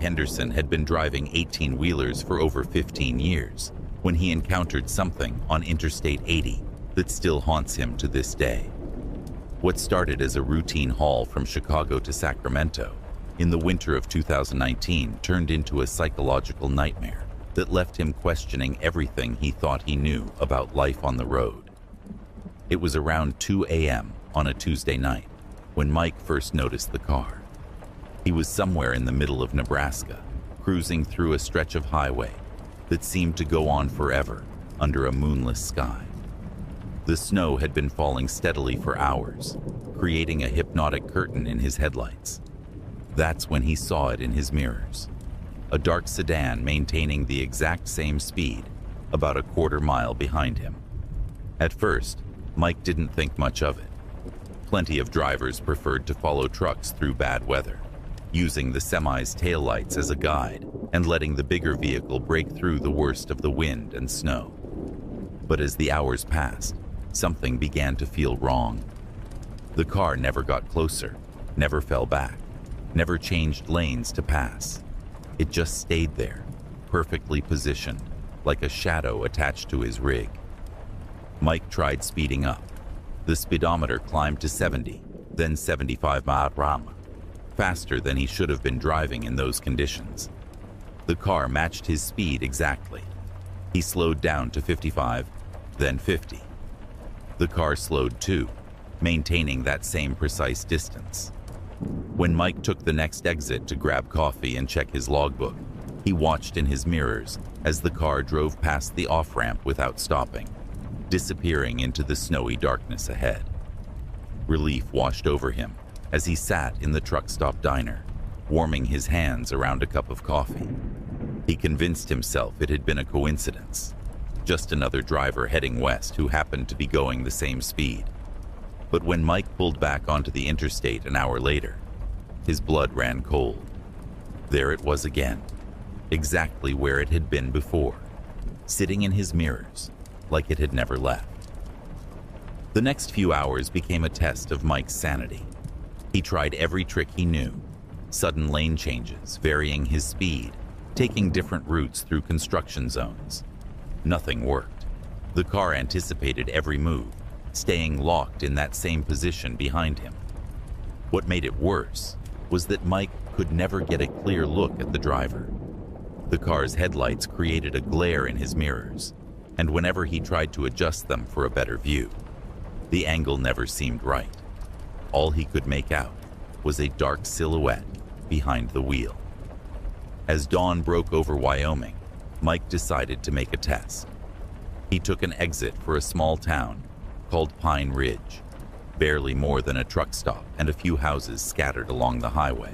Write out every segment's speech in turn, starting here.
Henderson had been driving 18-wheelers for over 15 years when he encountered something on Interstate 80 that still haunts him to this day. What started as a routine haul from Chicago to Sacramento in the winter of 2019 turned into a psychological nightmare that left him questioning everything he thought he knew about life on the road. It was around 2 a.m. on a Tuesday night when Mike first noticed the car. He was somewhere in the middle of Nebraska, cruising through a stretch of highway that seemed to go on forever under a moonless sky. The snow had been falling steadily for hours, creating a hypnotic curtain in his headlights. That's when he saw it in his mirrors. A dark sedan maintaining the exact same speed, about a quarter mile behind him. At first, Mike didn't think much of it. Plenty of drivers preferred to follow trucks through bad weather, using the semi's taillights as a guide and letting the bigger vehicle break through the worst of the wind and snow. But as the hours passed, something began to feel wrong. The car never got closer, never fell back, never changed lanes to pass. It just stayed there, perfectly positioned, like a shadow attached to his rig. Mike tried speeding up. The speedometer climbed to 70, then 75 miles per hour, faster than he should have been driving in those conditions. The car matched his speed exactly. He slowed down to 55, then 50. The car slowed too, maintaining that same precise distance. When Mike took the next exit to grab coffee and check his logbook, he watched in his mirrors as the car drove past the off-ramp without stopping, disappearing into the snowy darkness ahead. Relief washed over him as he sat in the truck stop diner, warming his hands around a cup of coffee. He convinced himself it had been a coincidence, just another driver heading west who happened to be going the same speed. But when Mike pulled back onto the interstate an hour later, his blood ran cold. There it was again, exactly where it had been before, sitting in his mirrors, like it had never left. The next few hours became a test of Mike's sanity. He tried every trick he knew, sudden lane changes, varying his speed, taking different routes through construction zones. Nothing worked. The car anticipated every move, staying locked in that same position behind him. What made it worse was that Mike could never get a clear look at the driver. The car's headlights created a glare in his mirrors, and whenever he tried to adjust them for a better view, the angle never seemed right. All he could make out was a dark silhouette behind the wheel. As dawn broke over Wyoming, Mike decided to make a test. He took an exit for a small town called Pine Ridge, barely more than a truck stop and a few houses scattered along the highway.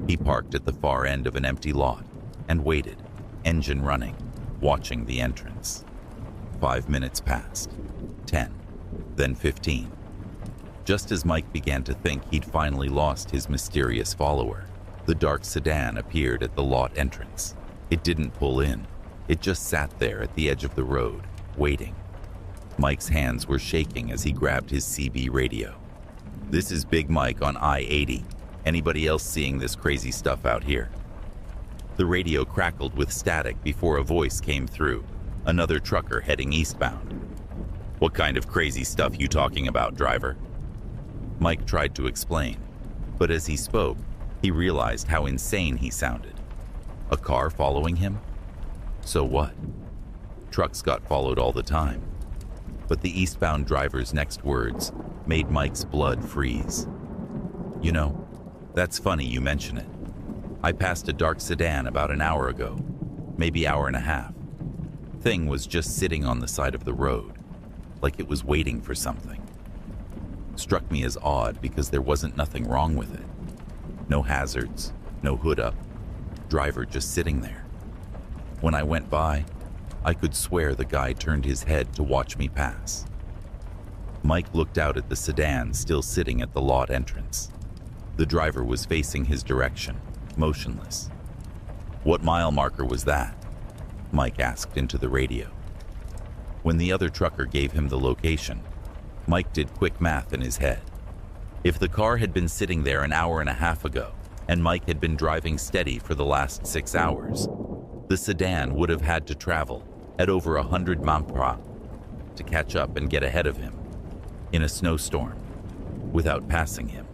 He parked at the far end of an empty lot and waited, engine running, watching the entrance. 5 minutes passed, 10, then 15. Just as Mike began to think he'd finally lost his mysterious follower, the dark sedan appeared at the lot entrance. It didn't pull in. It just sat there at the edge of the road, waiting. Mike's hands were shaking as he grabbed his CB radio. "This is Big Mike on I-80. Anybody else seeing this crazy stuff out here?" The radio crackled with static before a voice came through, another trucker heading eastbound. "What kind of crazy stuff you talking about, driver?" Mike tried to explain, but as he spoke, he realized how insane he sounded. A car following him? So what? Trucks got followed all the time. But the eastbound driver's next words made Mike's blood freeze. "You know, that's funny you mention it. I passed a dark sedan about an hour ago, maybe hour and a half. Thing was just sitting on the side of the road, like it was waiting for something. Struck me as odd because there wasn't nothing wrong with it. No hazards, no hood up, driver just sitting there. When I went by, I could swear the guy turned his head to watch me pass." Mike looked out at the sedan still sitting at the lot entrance. The driver was facing his direction, motionless. "What mile marker was that?" Mike asked into the radio. When the other trucker gave him the location, Mike did quick math in his head. If the car had been sitting there an hour and a half ago, and Mike had been driving steady for the last 6 hours. The sedan would have had to travel at over 100 mph to catch up and get ahead of him in a snowstorm without passing him.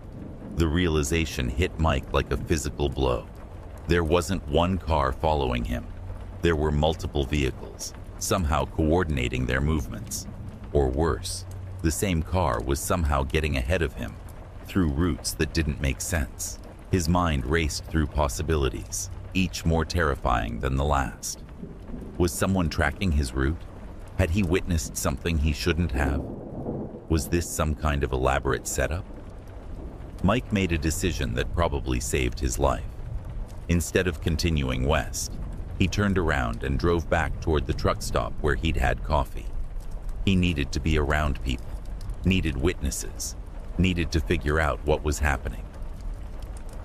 The realization hit Mike like a physical blow. There wasn't one car following him. There were multiple vehicles, somehow coordinating their movements. Or worse, the same car was somehow getting ahead of him through routes that didn't make sense. His mind raced through possibilities, each more terrifying than the last. Was someone tracking his route? Had he witnessed something he shouldn't have? Was this some kind of elaborate setup? Mike made a decision that probably saved his life. Instead of continuing west, he turned around and drove back toward the truck stop where he'd had coffee. He needed to be around people, needed witnesses, needed to figure out what was happening.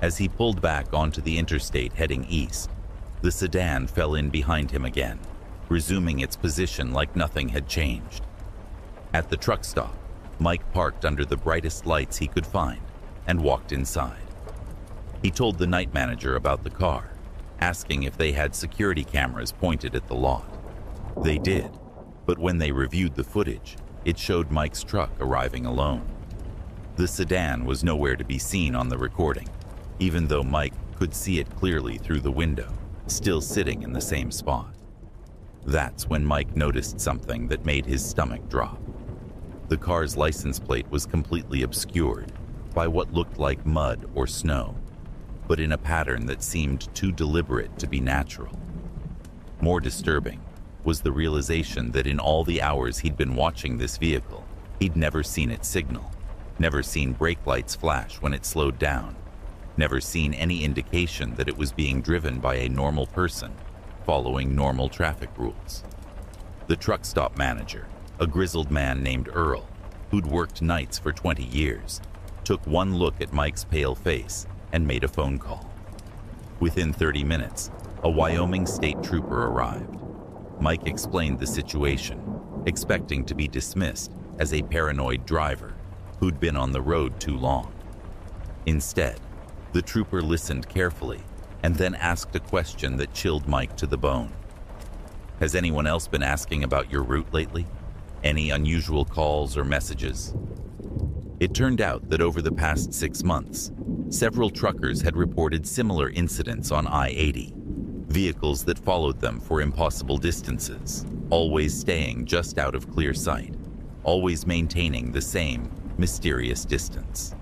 As he pulled back onto the interstate heading east, the sedan fell in behind him again, resuming its position like nothing had changed. At the truck stop, Mike parked under the brightest lights he could find and walked inside. He told the night manager about the car, asking if they had security cameras pointed at the lot. They did, but when they reviewed the footage, it showed Mike's truck arriving alone. The sedan was nowhere to be seen on the recording, even though Mike could see it clearly through the window, still sitting in the same spot. That's when Mike noticed something that made his stomach drop. The car's license plate was completely obscured by what looked like mud or snow, but in a pattern that seemed too deliberate to be natural. More disturbing was the realization that in all the hours he'd been watching this vehicle, he'd never seen it signal, never seen brake lights flash when it slowed down, never seen any indication that it was being driven by a normal person following normal traffic rules. The truck stop manager, a grizzled man named Earl, who'd worked nights for 20 years, took one look at Mike's pale face and made a phone call. Within 30 minutes, a Wyoming state trooper arrived. Mike explained the situation, expecting to be dismissed as a paranoid driver who'd been on the road too long. Instead, the trooper listened carefully and then asked a question that chilled Mike to the bone. Has anyone else been asking about your route lately? Any unusual calls or messages? It turned out that over the past 6 months, several truckers had reported similar incidents on I-80, vehicles that followed them for impossible distances, always staying just out of clear sight, always maintaining the same mysterious distance.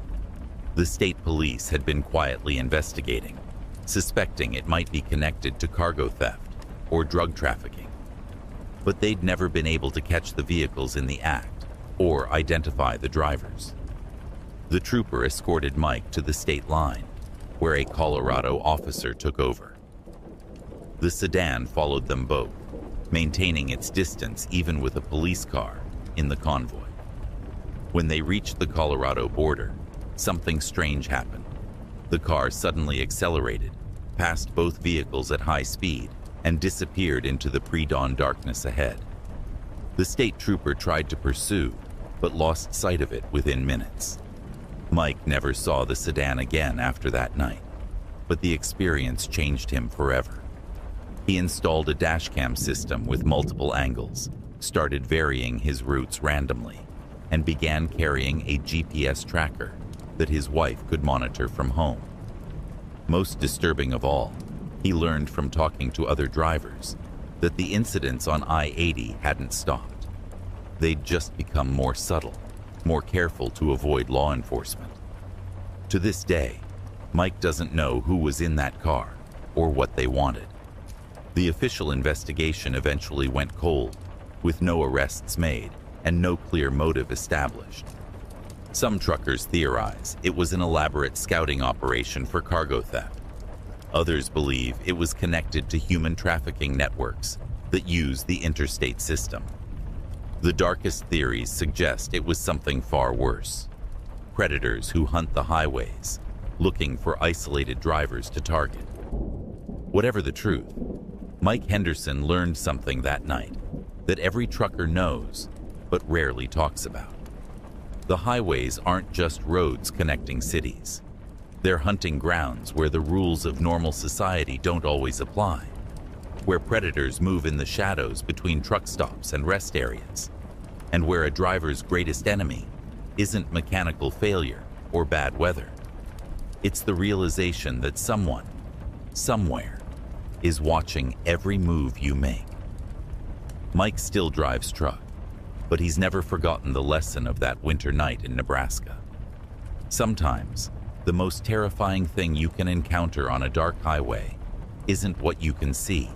The state police had been quietly investigating, suspecting it might be connected to cargo theft or drug trafficking. But they'd never been able to catch the vehicles in the act or identify the drivers. The trooper escorted Mike to the state line, where a Colorado officer took over. The sedan followed them both, maintaining its distance even with a police car in the convoy. When they reached the Colorado border, something strange happened. The car suddenly accelerated, passed both vehicles at high speed, and disappeared into the pre-dawn darkness ahead. The state trooper tried to pursue, but lost sight of it within minutes. Mike never saw the sedan again after that night, but the experience changed him forever. He installed a dashcam system with multiple angles, started varying his routes randomly, and began carrying a GPS tracker that his wife could monitor from home. Most disturbing of all, he learned from talking to other drivers that the incidents on I-80 hadn't stopped. They'd just become more subtle, more careful to avoid law enforcement. To this day, Mike doesn't know who was in that car or what they wanted. The official investigation eventually went cold, with no arrests made and no clear motive established. Some truckers theorize it was an elaborate scouting operation for cargo theft. Others believe it was connected to human trafficking networks that use the interstate system. The darkest theories suggest it was something far worse. Predators who hunt the highways, looking for isolated drivers to target. Whatever the truth, Mike Henderson learned something that night that every trucker knows, but rarely talks about. The highways aren't just roads connecting cities. They're hunting grounds where the rules of normal society don't always apply, where predators move in the shadows between truck stops and rest areas, and where a driver's greatest enemy isn't mechanical failure or bad weather. It's the realization that someone, somewhere, is watching every move you make. Mike still drives truck, but he's never forgotten the lesson of that winter night in Nebraska. Sometimes, the most terrifying thing you can encounter on a dark highway isn't what you can see,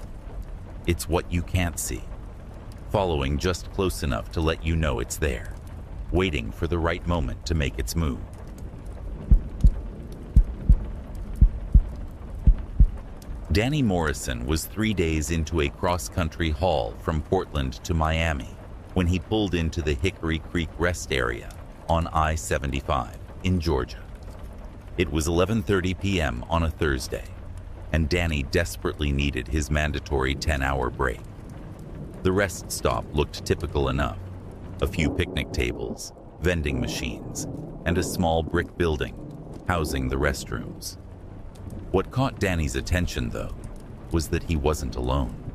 it's what you can't see, following just close enough to let you know it's there, waiting for the right moment to make its move. Danny Morrison was 3 days into a cross-country haul from Portland to Miami when he pulled into the Hickory Creek rest area on I-75 in Georgia. It was 11:30 p.m. on a Thursday, and Danny desperately needed his mandatory 10-hour break. The rest stop looked typical enough: a few picnic tables, vending machines, and a small brick building housing the restrooms. What caught Danny's attention, though, was that he wasn't alone.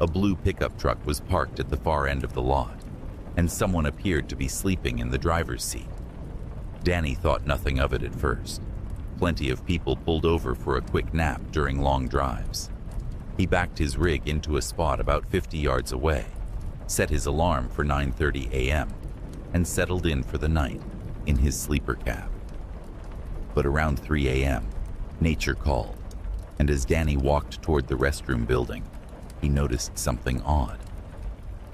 A blue pickup truck was parked at the far end of the lot, and someone appeared to be sleeping in the driver's seat. Danny thought nothing of it at first. Plenty of people pulled over for a quick nap during long drives. He backed his rig into a spot about 50 yards away, set his alarm for 9:30 a.m., and settled in for the night in his sleeper cab. But around 3 a.m., nature called, and as Danny walked toward the restroom building, he noticed something odd.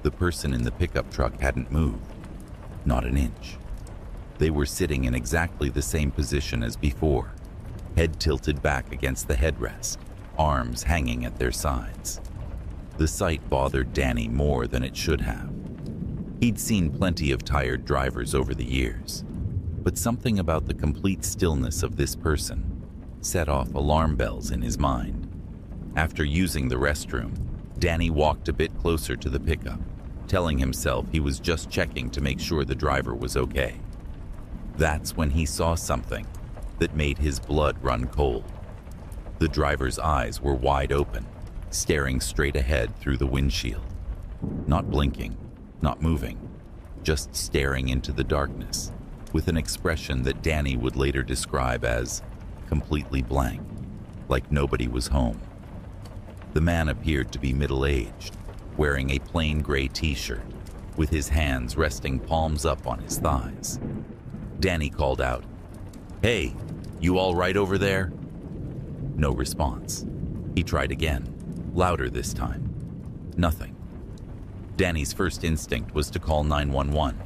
The person in the pickup truck hadn't moved, not an inch. They were sitting in exactly the same position as before, head tilted back against the headrest, arms hanging at their sides. The sight bothered Danny more than it should have. He'd seen plenty of tired drivers over the years, but something about the complete stillness of this person set off alarm bells in his mind. After using the restroom, Danny walked a bit closer to the pickup, telling himself he was just checking to make sure the driver was okay. That's when he saw something that made his blood run cold. The driver's eyes were wide open, staring straight ahead through the windshield. Not blinking, not moving, just staring into the darkness, with an expression that Danny would later describe as completely blank, like nobody was home. The man appeared to be middle-aged, wearing a plain gray t-shirt, with his hands resting palms up on his thighs. Danny called out, "Hey, you all right over there?" No response. He tried again, louder this time. Nothing. Danny's first instinct was to call 911,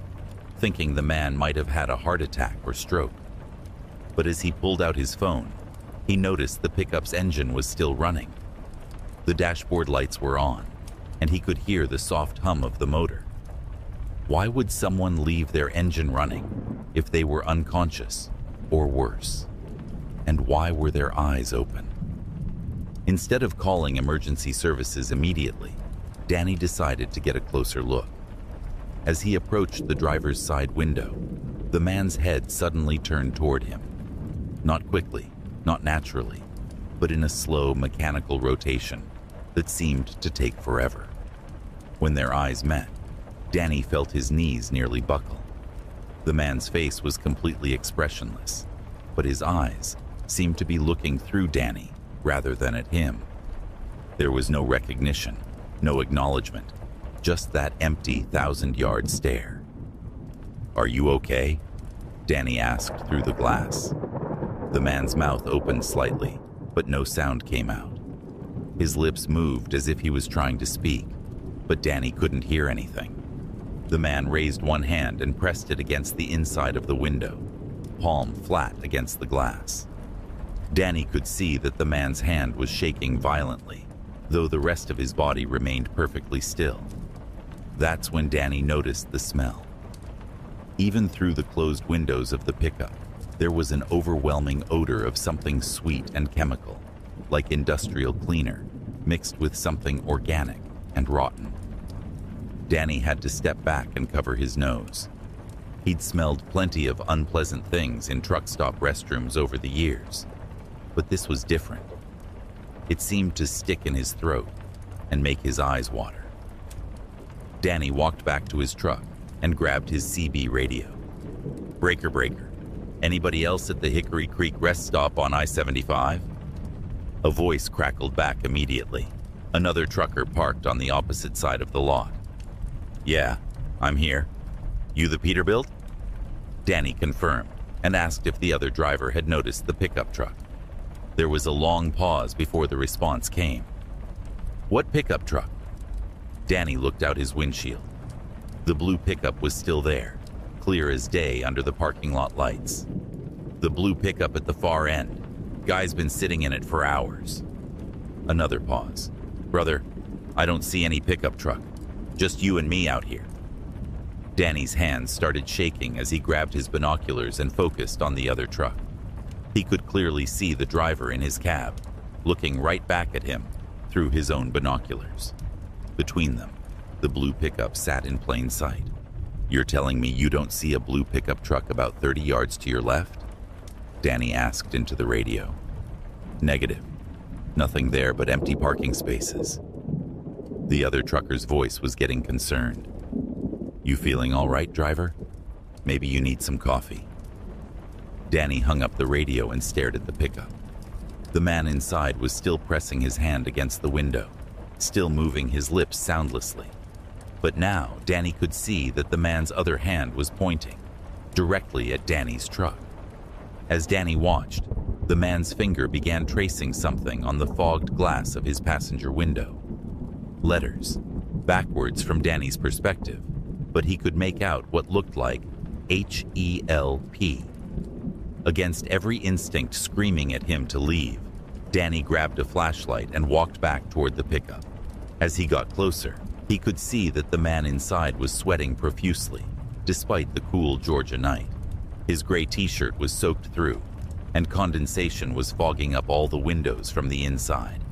thinking the man might have had a heart attack or stroke. But as he pulled out his phone, he noticed the pickup's engine was still running. The dashboard lights were on, and he could hear the soft hum of the motor. Why would someone leave their engine running if they were unconscious, or worse? And why were their eyes open? Instead of calling emergency services immediately, Danny decided to get a closer look. As he approached the driver's side window, the man's head suddenly turned toward him. Not quickly, not naturally, but in a slow mechanical rotation that seemed to take forever. When their eyes met, Danny felt his knees nearly buckle. The man's face was completely expressionless, but his eyes seemed to be looking through Danny rather than at him. There was no recognition, no acknowledgement, just that empty 1,000-yard stare. "Are you okay?" Danny asked through the glass. The man's mouth opened slightly, but no sound came out. His lips moved as if he was trying to speak, but Danny couldn't hear anything. The man raised one hand and pressed it against the inside of the window, palm flat against the glass. Danny could see that the man's hand was shaking violently, though the rest of his body remained perfectly still. That's when Danny noticed the smell. Even through the closed windows of the pickup, there was an overwhelming odor of something sweet and chemical, like industrial cleaner, mixed with something organic and rotten. Danny had to step back and cover his nose. He'd smelled plenty of unpleasant things in truck stop restrooms over the years, but this was different. It seemed to stick in his throat and make his eyes water. Danny walked back to his truck and grabbed his CB radio. "Breaker, breaker. Anybody else at the Hickory Creek rest stop on I-75? A voice crackled back immediately. Another trucker parked on the opposite side of the lot. "Yeah, I'm here. You the Peterbilt?" Danny confirmed and asked if the other driver had noticed the pickup truck. There was a long pause before the response came. "What pickup truck?" Danny looked out his windshield. The blue pickup was still there, clear as day under the parking lot lights. The blue pickup at the far end. Guy's been sitting in it for hours. Another pause. "Brother, I don't see any pickup truck. Just you and me out here." Danny's hands started shaking as he grabbed his binoculars and focused on the other truck. He could clearly see the driver in his cab, looking right back at him through his own binoculars. Between them, the blue pickup sat in plain sight. "You're telling me you don't see a blue pickup truck about 30 yards to your left?" Danny asked into the radio. "Negative. Nothing there but empty parking spaces." The other trucker's voice was getting concerned. "You feeling all right, driver? Maybe you need some coffee." Danny hung up the radio and stared at the pickup. The man inside was still pressing his hand against the window, still moving his lips soundlessly. But now Danny could see that the man's other hand was pointing directly at Danny's truck. As Danny watched, the man's finger began tracing something on the fogged glass of his passenger window. Letters, backwards from Danny's perspective, but he could make out what looked like HELP. Against every instinct screaming at him to leave, Danny grabbed a flashlight and walked back toward the pickup. As he got closer, he could see that the man inside was sweating profusely, despite the cool Georgia night. His gray t-shirt was soaked through, and condensation was fogging up all the windows from the inside.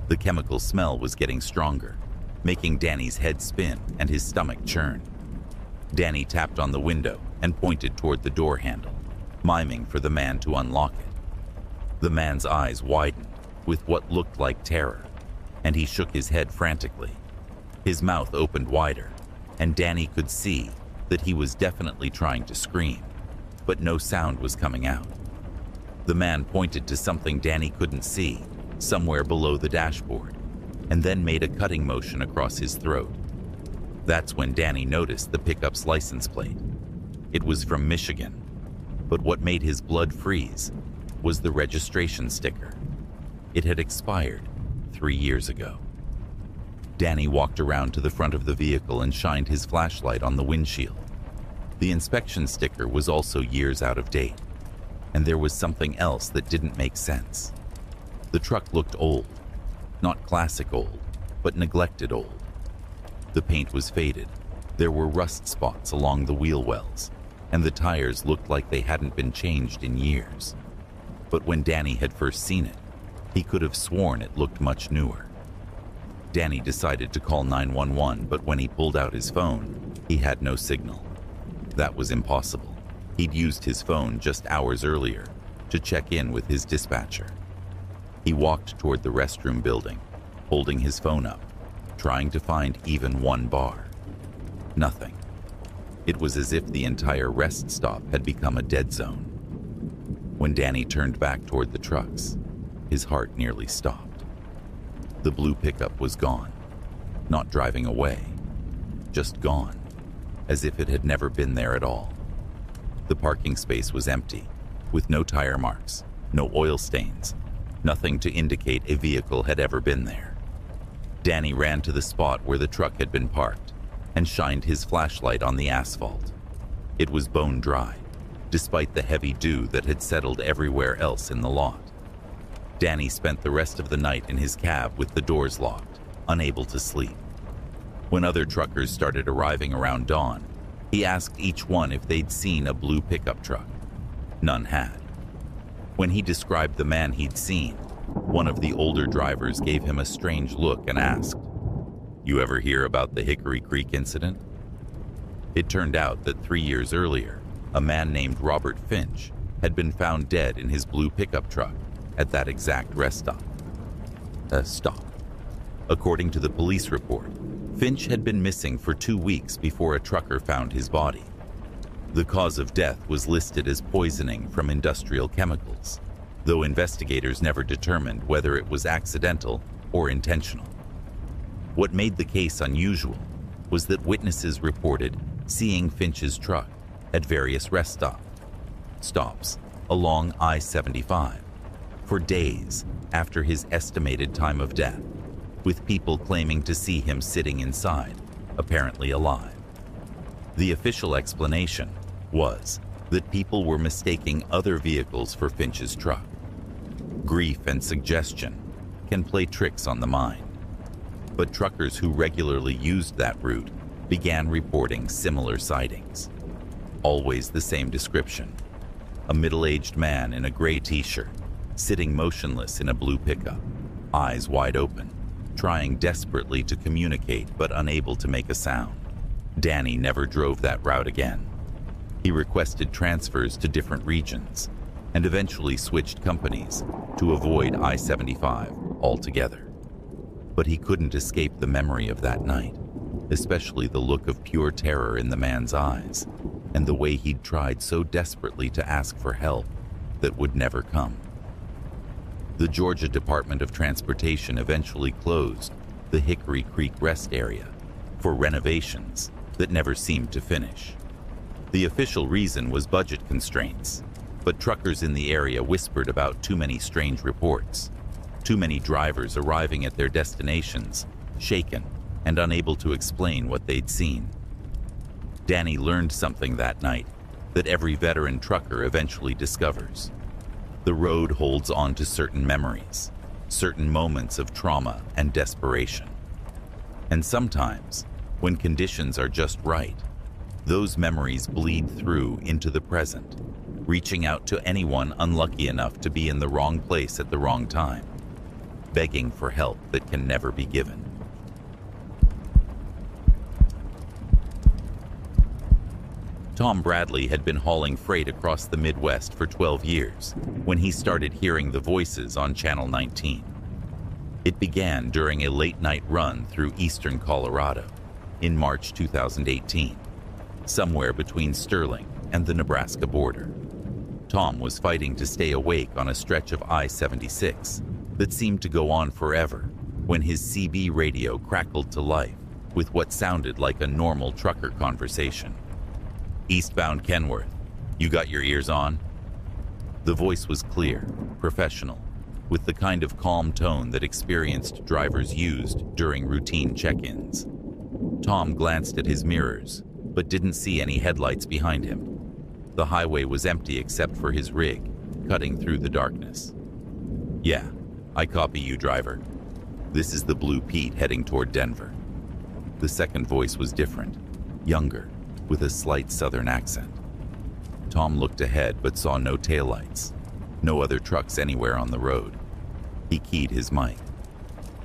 The chemical smell was getting stronger, making Danny's head spin and his stomach churn. Danny tapped on the window and pointed toward the door handle, miming for the man to unlock it. The man's eyes widened with what looked like terror, and he shook his head frantically. His mouth opened wider, and Danny could see that he was definitely trying to scream, but no sound was coming out. The man pointed to something Danny couldn't see, somewhere below the dashboard, and then made a cutting motion across his throat. That's when Danny noticed the pickup's license plate. It was from Michigan, but what made his blood freeze was the registration sticker. It had expired 3 years ago. Danny walked around to the front of the vehicle and shined his flashlight on the windshield. The inspection sticker was also years out of date, and there was something else that didn't make sense. The truck looked old, not classic old, but neglected old. The paint was faded, there were rust spots along the wheel wells, and the tires looked like they hadn't been changed in years. But when Danny had first seen it, he could have sworn it looked much newer. Danny decided to call 911, but when he pulled out his phone, he had no signal. That was impossible. He'd used his phone just hours earlier to check in with his dispatcher. He walked toward the restroom building, holding his phone up, trying to find even one bar. Nothing. It was as if the entire rest stop had become a dead zone. When Danny turned back toward the trucks, his heart nearly stopped. The blue pickup was gone, not driving away, just gone, as if it had never been there at all. The parking space was empty, with no tire marks, no oil stains, nothing to indicate a vehicle had ever been there. Danny ran to the spot where the truck had been parked and shined his flashlight on the asphalt. It was bone dry, despite the heavy dew that had settled everywhere else in the lot. Danny spent the rest of the night in his cab with the doors locked, unable to sleep. When other truckers started arriving around dawn, he asked each one if they'd seen a blue pickup truck. None had. When he described the man he'd seen, one of the older drivers gave him a strange look and asked, "You ever hear about the Hickory Creek incident?" It turned out that 3 years earlier, a man named Robert Finch had been found dead in his blue pickup truck at that exact rest stop. According to the police report, Finch had been missing for 2 weeks before a trucker found his body. The cause of death was listed as poisoning from industrial chemicals, though investigators never determined whether it was accidental or intentional. What made the case unusual was that witnesses reported seeing Finch's truck at various rest stops along I-75 for days after his estimated time of death, with people claiming to see him sitting inside, apparently alive. The official explanation was that people were mistaking other vehicles for Finch's truck. Grief and suggestion can play tricks on the mind, but truckers who regularly used that route began reporting similar sightings. Always the same description: a middle-aged man in a gray t-shirt, sitting motionless in a blue pickup, eyes wide open, trying desperately to communicate but unable to make a sound. Danny never drove that route again. He requested transfers to different regions and eventually switched companies to avoid I-75 altogether. But he couldn't escape the memory of that night, especially the look of pure terror in the man's eyes and the way he'd tried so desperately to ask for help that would never come. The Georgia Department of Transportation eventually closed the Hickory Creek Rest Area for renovations that never seemed to finish. The official reason was budget constraints, but truckers in the area whispered about too many strange reports, too many drivers arriving at their destinations shaken and unable to explain what they'd seen. Danny learned something that night that every veteran trucker eventually discovers. The road holds on to certain memories, certain moments of trauma and desperation. And sometimes, when conditions are just right, those memories bleed through into the present, reaching out to anyone unlucky enough to be in the wrong place at the wrong time, begging for help that can never be given. Tom Bradley had been hauling freight across the Midwest for 12 years when he started hearing the voices on Channel 19. It began during a late-night run through eastern Colorado in March 2018, somewhere between Sterling and the Nebraska border. Tom was fighting to stay awake on a stretch of I-76 that seemed to go on forever when his CB radio crackled to life with what sounded like a normal trucker conversation. "Eastbound Kenworth, you got your ears on?" The voice was clear, professional, with the kind of calm tone that experienced drivers used during routine check-ins. Tom glanced at his mirrors, but didn't see any headlights behind him. The highway was empty except for his rig, cutting through the darkness. "Yeah, I copy you, driver. This is the Blue Pete heading toward Denver." The second voice was different, younger, with a slight southern accent. Tom looked ahead but saw no taillights, no other trucks anywhere on the road. He keyed his mic.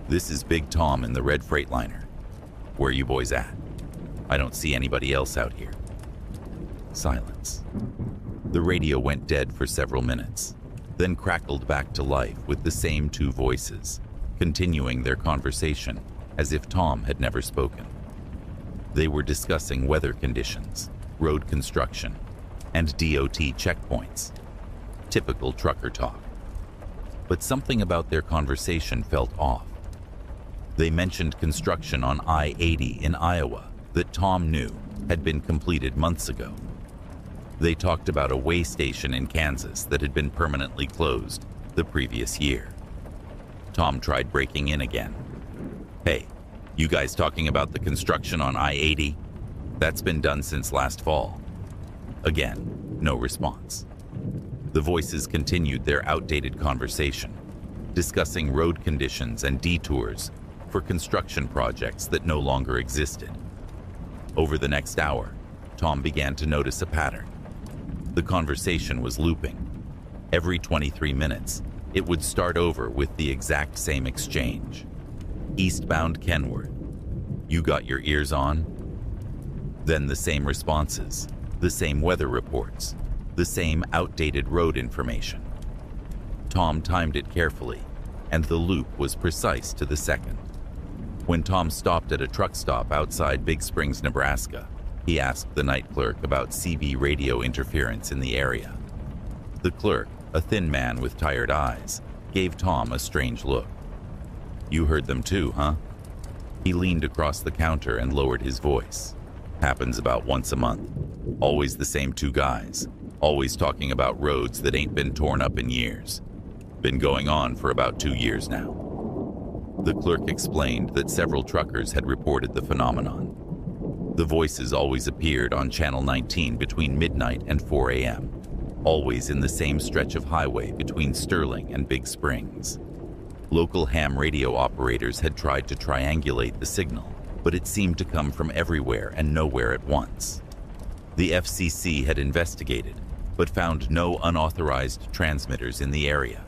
"This is Big Tom in the red Freightliner. Where you boys at? I don't see anybody else out here." Silence. The radio went dead for several minutes, then crackled back to life with the same two voices, continuing their conversation as if Tom had never spoken. They were discussing weather conditions, road construction, and DOT checkpoints. Typical trucker talk. But something about their conversation felt off. They mentioned construction on I-80 in Iowa that Tom knew had been completed months ago. They talked about a way station in Kansas that had been permanently closed the previous year. Tom tried breaking in again. "Hey, you guys talking about the construction on I-80? That's been done since last fall." Again, no response. The voices continued their outdated conversation, discussing road conditions and detours for construction projects that no longer existed. Over the next hour, Tom began to notice a pattern. The conversation was looping. Every 23 minutes, it would start over with the exact same exchange. "Eastbound Kenworth. You got your ears on?" Then the same responses, the same weather reports, the same outdated road information. Tom timed it carefully, and the loop was precise to the second. When Tom stopped at a truck stop outside Big Springs, Nebraska, he asked the night clerk about CB radio interference in the area. The clerk, a thin man with tired eyes, gave Tom a strange look. "You heard them too, huh?" He leaned across the counter and lowered his voice. "Happens about once a month. Always the same two guys, always talking about roads that ain't been torn up in years. Been going on for about 2 years now." The clerk explained that several truckers had reported the phenomenon. The voices always appeared on Channel 19 between midnight and 4 a.m., always in the same stretch of highway between Sterling and Big Springs. Local ham radio operators had tried to triangulate the signal, but it seemed to come from everywhere and nowhere at once. The FCC had investigated, but found no unauthorized transmitters in the area.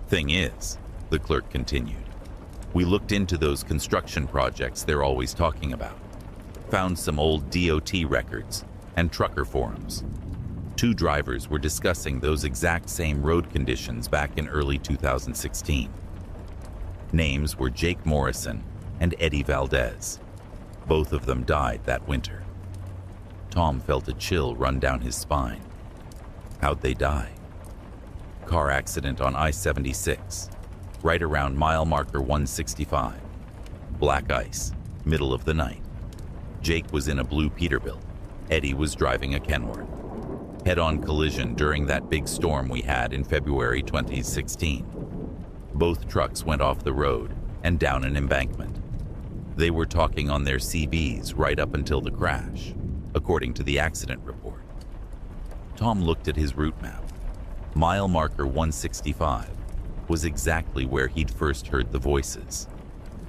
"Thing is," the clerk continued, "we looked into those construction projects they're always talking about. Found some old DOT records and trucker forums. 2 drivers were discussing those exact same road conditions back in early 2016. Names were Jake Morrison and Eddie Valdez. Both of them died that winter." Tom felt a chill run down his spine. "How'd they die?" "Car accident on I-76, right around mile marker 165. Black ice, middle of the night. Jake was in a blue Peterbilt. Eddie was driving a Kenworth. Head-on collision during that big storm we had in February 2016. Both trucks went off the road and down an embankment. They were talking on their CBs right up until the crash, according to the accident report." Tom looked at his route map. Mile marker 165 was exactly where he'd first heard the voices.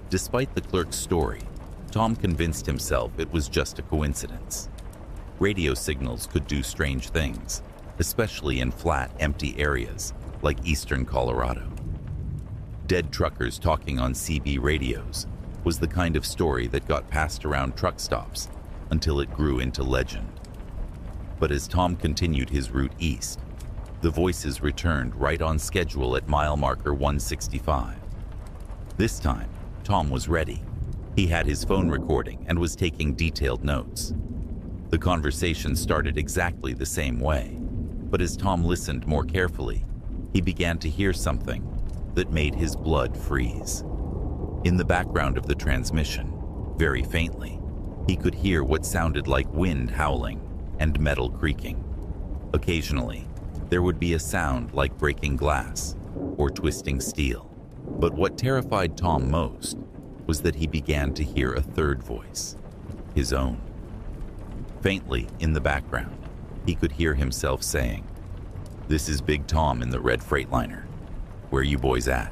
Despite the clerk's story, Tom convinced himself it was just a coincidence. Radio signals could do strange things, especially in flat, empty areas like eastern Colorado. Dead truckers talking on CB radios was the kind of story that got passed around truck stops until it grew into legend. But as Tom continued his route east, the voices returned right on schedule at mile marker 165. This time, Tom was ready. He had his phone recording and was taking detailed notes. The conversation started exactly the same way, but as Tom listened more carefully, he began to hear something that made his blood freeze. In the background of the transmission, very faintly, he could hear what sounded like wind howling and metal creaking. Occasionally, there would be a sound like breaking glass or twisting steel. But what terrified Tom most was that he began to hear a third voice, his own. Faintly in the background, he could hear himself saying, "This is Big Tom in the red Freightliner. Where you boys at?"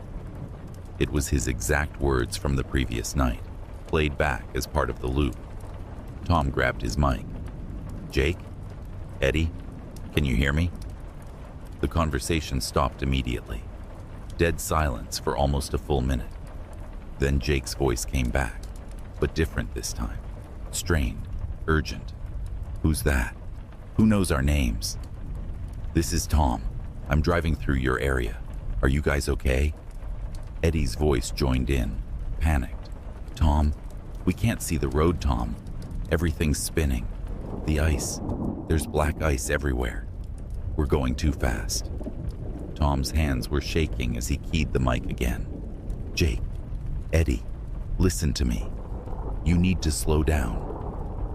It was his exact words from the previous night, played back as part of the loop. Tom grabbed his mic. "Jake? Eddie? Can you hear me?" The conversation stopped immediately. Dead silence for almost a full minute. Then Jake's voice came back, but different this time. Strained, urgent. "Who's that? Who knows our names?" "This is Tom. I'm driving through your area. Are you guys okay?" Eddie's voice joined in, panicked. "Tom, we can't see the road, Tom. Everything's spinning. The ice. There's black ice everywhere. We're going too fast." Tom's hands were shaking as he keyed the mic again. "Jake, Eddie, listen to me. You need to slow down.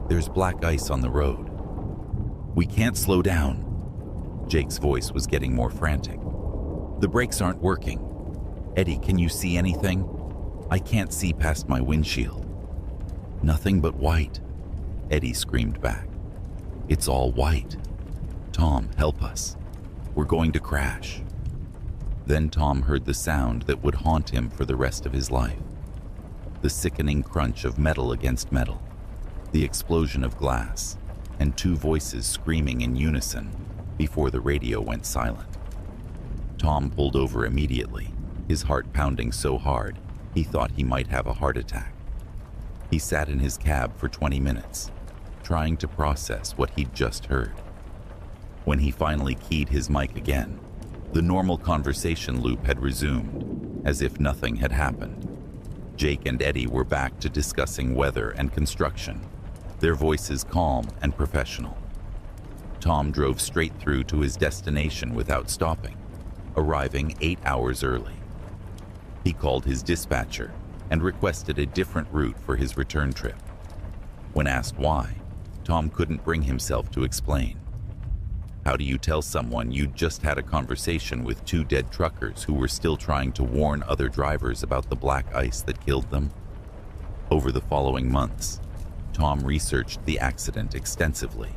There's black ice on the road." "We can't slow down." Jake's voice was getting more frantic. "The brakes aren't working. Eddie, can you see anything? I can't see past my windshield." "Nothing but white," Eddie screamed back. "It's all white. Tom, help us. We're going to crash." Then Tom heard the sound that would haunt him for the rest of his life. The sickening crunch of metal against metal, the explosion of glass, and 2 voices screaming in unison before the radio went silent. Tom pulled over immediately, his heart pounding so hard he thought he might have a heart attack. He sat in his cab for 20 minutes, trying to process what he'd just heard. When he finally keyed his mic again, the normal conversation loop had resumed, as if nothing had happened. Jake and Eddie were back to discussing weather and construction, their voices calm and professional. Tom drove straight through to his destination without stopping, arriving 8 hours early. He called his dispatcher and requested a different route for his return trip. When asked why, Tom couldn't bring himself to explain. How do you tell someone you just had a conversation with two dead truckers who were still trying to warn other drivers about the black ice that killed them? Over the following months, Tom researched the accident extensively.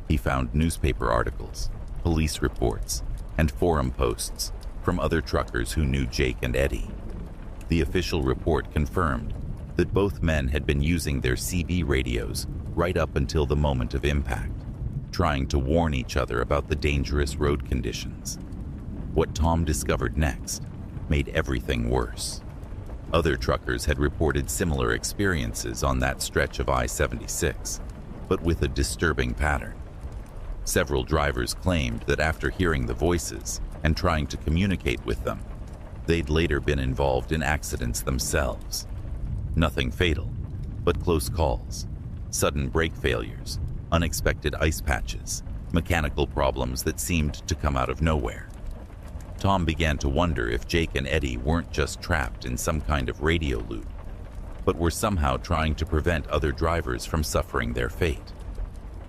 He found newspaper articles, police reports, and forum posts from other truckers who knew Jake and Eddie. The official report confirmed that both men had been using their CB radios right up until the moment of impact, trying to warn each other about the dangerous road conditions. What Tom discovered next made everything worse. Other truckers had reported similar experiences on that stretch of I-76, but with a disturbing pattern. Several drivers claimed that after hearing the voices and trying to communicate with them, they'd later been involved in accidents themselves. Nothing fatal, but close calls, sudden brake failures, unexpected ice patches, mechanical problems that seemed to come out of nowhere. Tom began to wonder if Jake and Eddie weren't just trapped in some kind of radio loop, but were somehow trying to prevent other drivers from suffering their fate.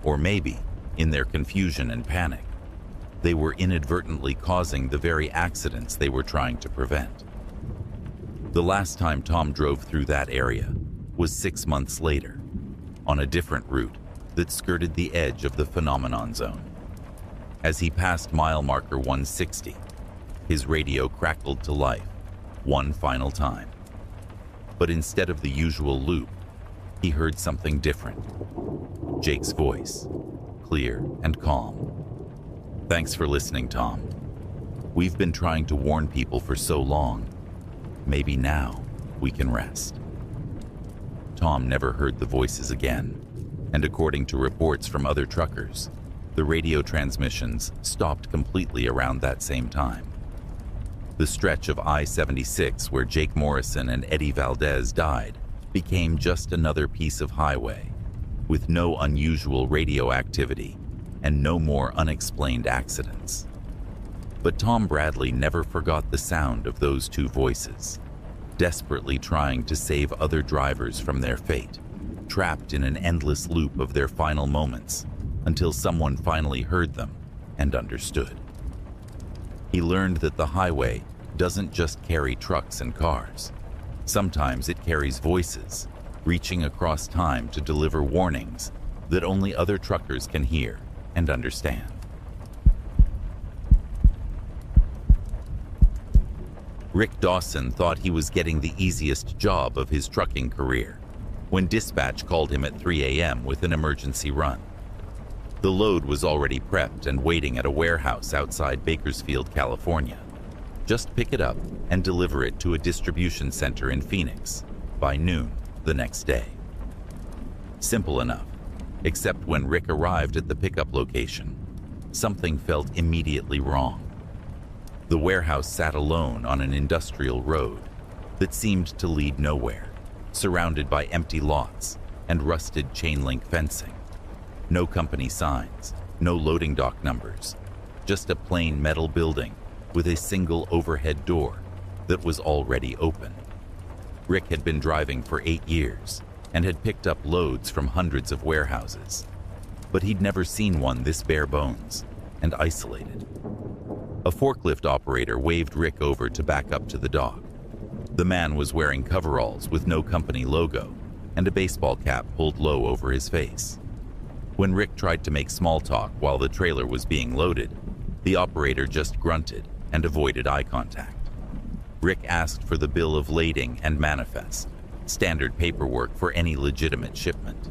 Or maybe, in their confusion and panic, they were inadvertently causing the very accidents they were trying to prevent. The last time Tom drove through that area was 6 months later, on a different route that skirted the edge of the phenomenon zone. As he passed mile marker 160, his radio crackled to life one final time. But instead of the usual loop, he heard something different. Jake's voice, clear and calm. "Thanks for listening, Tom. We've been trying to warn people for so long. Maybe now we can rest." Tom never heard the voices again, and according to reports from other truckers, the radio transmissions stopped completely around that same time. The stretch of I-76 where Jake Morrison and Eddie Valdez died became just another piece of highway, with no unusual radio activity and no more unexplained accidents. But Tom Bradley never forgot the sound of those two voices, desperately trying to save other drivers from their fate, trapped in an endless loop of their final moments until someone finally heard them and understood. He learned that the highway doesn't just carry trucks and cars. Sometimes it carries voices, reaching across time to deliver warnings that only other truckers can hear and understand. Rick Dawson thought he was getting the easiest job of his trucking career when dispatch called him at 3 a.m. with an emergency run. The load was already prepped and waiting at a warehouse outside Bakersfield, California. Just pick it up and deliver it to a distribution center in Phoenix by noon the next day. Simple enough, except when Rick arrived at the pickup location, something felt immediately wrong. The warehouse sat alone on an industrial road that seemed to lead nowhere, surrounded by empty lots and rusted chain-link fencing. No company signs, no loading dock numbers, just a plain metal building with a single overhead door that was already open. Rick had been driving for 8 years and had picked up loads from hundreds of warehouses, but he'd never seen one this bare bones and isolated. A forklift operator waved Rick over to back up to the dock. The man was wearing coveralls with no company logo and a baseball cap pulled low over his face. When Rick tried to make small talk while the trailer was being loaded, the operator just grunted and avoided eye contact. Rick asked for the bill of lading and manifest, standard paperwork for any legitimate shipment.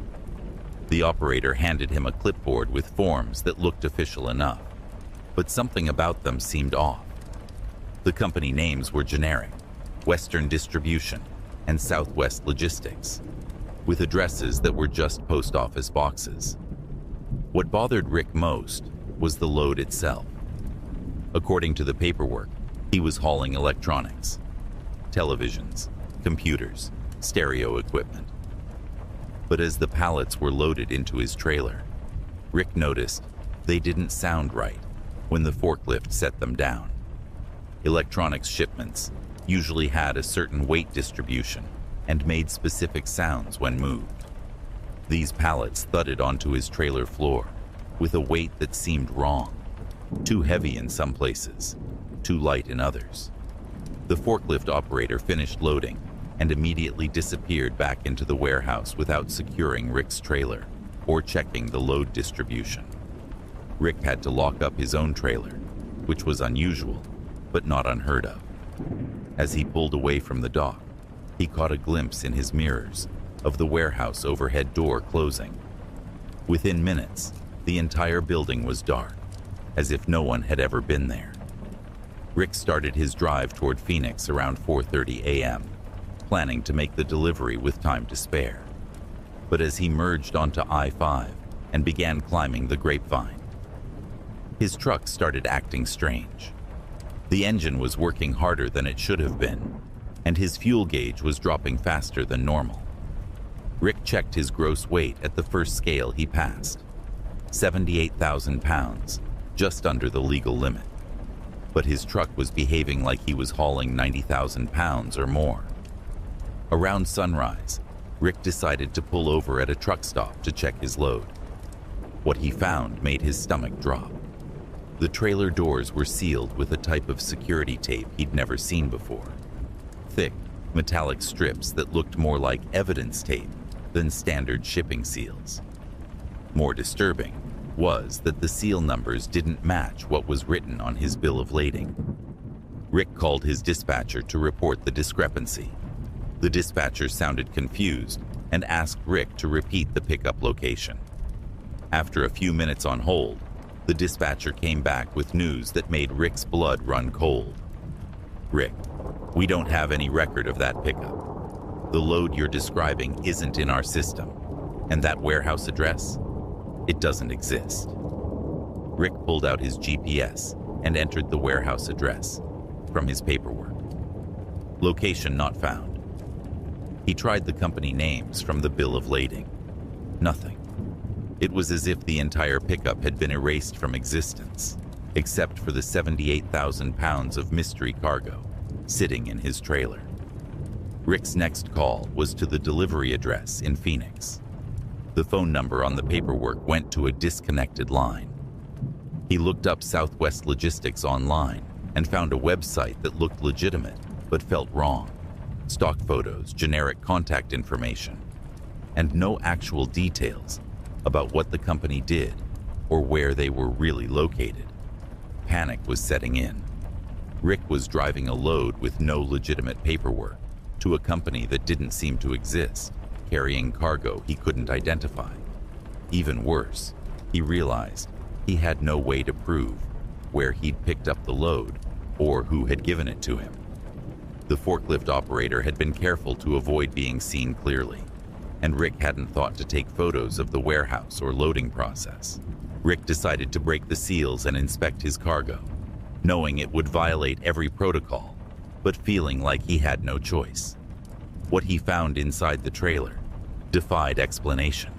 The operator handed him a clipboard with forms that looked official enough, but something about them seemed off. The company names were generic: Western Distribution and Southwest Logistics. with addresses that were just post office boxes. What bothered Rick most was the load itself. According to the paperwork, he was hauling electronics, televisions, computers, stereo equipment. But as the pallets were loaded into his trailer, Rick noticed they didn't sound right when the forklift set them down. Electronics shipments usually had a certain weight distribution and made specific sounds when moved. These pallets thudded onto his trailer floor with a weight that seemed wrong, too heavy in some places, too light in others. The forklift operator finished loading and immediately disappeared back into the warehouse without securing Rick's trailer or checking the load distribution. Rick had to lock up his own trailer, which was unusual, but not unheard of. As he pulled away from the dock, he caught a glimpse in his mirrors of the warehouse overhead door closing. Within minutes, the entire building was dark, as if no one had ever been there. Rick started his drive toward Phoenix around 4:30 a.m., planning to make the delivery with time to spare. But as he merged onto I-5 and began climbing the Grapevine, his truck started acting strange. The engine was working harder than it should have been, and his fuel gauge was dropping faster than normal. Rick checked his gross weight at the first scale he passed, 78,000 pounds, just under the legal limit. But his truck was behaving like he was hauling 90,000 pounds or more. Around sunrise, Rick decided to pull over at a truck stop to check his load. What he found made his stomach drop. The trailer doors were sealed with a type of security tape he'd never seen before. Thick, metallic strips that looked more like evidence tape than standard shipping seals. More disturbing was that the seal numbers didn't match what was written on his bill of lading. Rick called his dispatcher to report the discrepancy. The dispatcher sounded confused and asked Rick to repeat the pickup location. After a few minutes on hold, the dispatcher came back with news that made Rick's blood run cold. "Rick, we don't have any record of that pickup. The load you're describing isn't in our system, and that warehouse address, it doesn't exist." Rick pulled out his GPS and entered the warehouse address from his paperwork. Location not found. He tried the company names from the bill of lading. Nothing. It was as if the entire pickup had been erased from existence, except for the 78,000 pounds of mystery cargo sitting in his trailer. Rick's next call was to the delivery address in Phoenix. The phone number on the paperwork went to a disconnected line. He looked up Southwest Logistics online and found a website that looked legitimate but felt wrong. Stock photos, generic contact information, and no actual details about what the company did or where they were really located. Panic was setting in. Rick was driving a load with no legitimate paperwork to a company that didn't seem to exist, carrying cargo he couldn't identify. Even worse, he realized he had no way to prove where he'd picked up the load or who had given it to him. The forklift operator had been careful to avoid being seen clearly, and Rick hadn't thought to take photos of the warehouse or loading process. Rick decided to break the seals and inspect his cargo, knowing it would violate every protocol, but feeling like he had no choice. What he found inside the trailer defied explanation.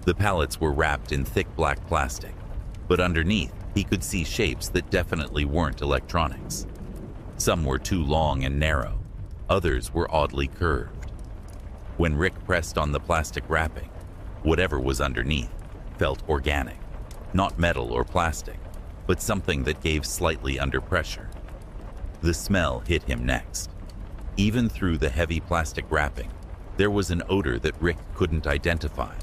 The pallets were wrapped in thick black plastic, but underneath he could see shapes that definitely weren't electronics. Some were too long and narrow, others were oddly curved. When Rick pressed on the plastic wrapping, whatever was underneath felt organic, not metal or plastic, but something that gave slightly under pressure. The smell hit him next. Even through the heavy plastic wrapping, there was an odor that Rick couldn't identify,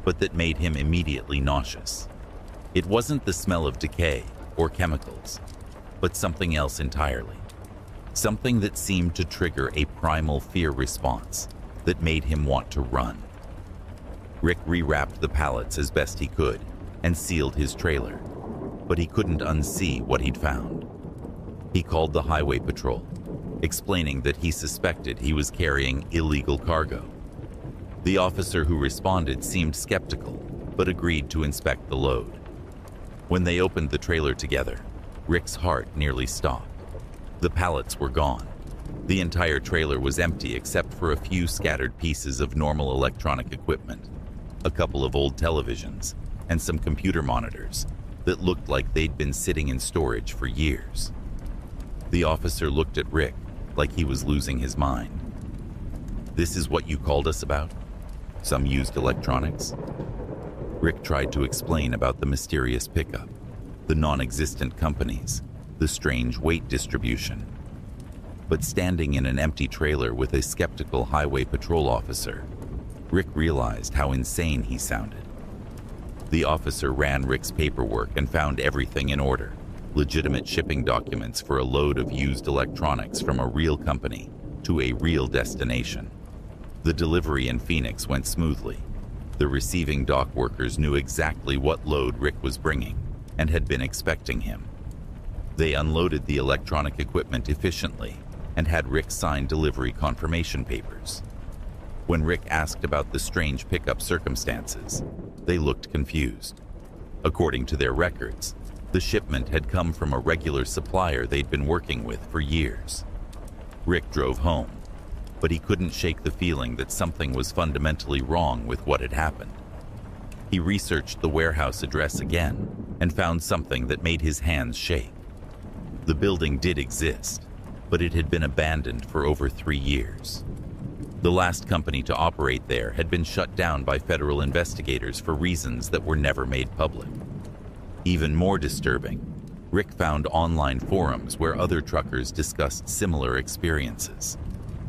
but that made him immediately nauseous. It wasn't the smell of decay or chemicals, but something else entirely. Something that seemed to trigger a primal fear response that made him want to run. Rick rewrapped the pallets as best he could and sealed his trailer, but he couldn't unsee what he'd found. He called the highway patrol, explaining that he suspected he was carrying illegal cargo. The officer who responded seemed skeptical, but agreed to inspect the load. When they opened the trailer together, Rick's heart nearly stopped. The pallets were gone. The entire trailer was empty except for a few scattered pieces of normal electronic equipment, a couple of old televisions, and some computer monitors that looked like they'd been sitting in storage for years. The officer looked at Rick like he was losing his mind. "This is what you called us about? Some used electronics?" Rick tried to explain about the mysterious pickup, the non-existent companies, the strange weight distribution. But standing in an empty trailer with a skeptical highway patrol officer, Rick realized how insane he sounded. The officer ran Rick's paperwork and found everything in order: legitimate shipping documents for a load of used electronics from a real company to a real destination. The delivery in Phoenix went smoothly. The receiving dock workers knew exactly what load Rick was bringing and had been expecting him. They unloaded the electronic equipment efficiently and had Rick sign delivery confirmation papers. When Rick asked about the strange pickup circumstances, they looked confused. According to their records, the shipment had come from a regular supplier they'd been working with for years. Rick drove home, but he couldn't shake the feeling that something was fundamentally wrong with what had happened. He researched the warehouse address again and found something that made his hands shake. The building did exist, but it had been abandoned for over 3 years. The last company to operate there had been shut down by federal investigators for reasons that were never made public. Even more disturbing, Rick found online forums where other truckers discussed similar experiences.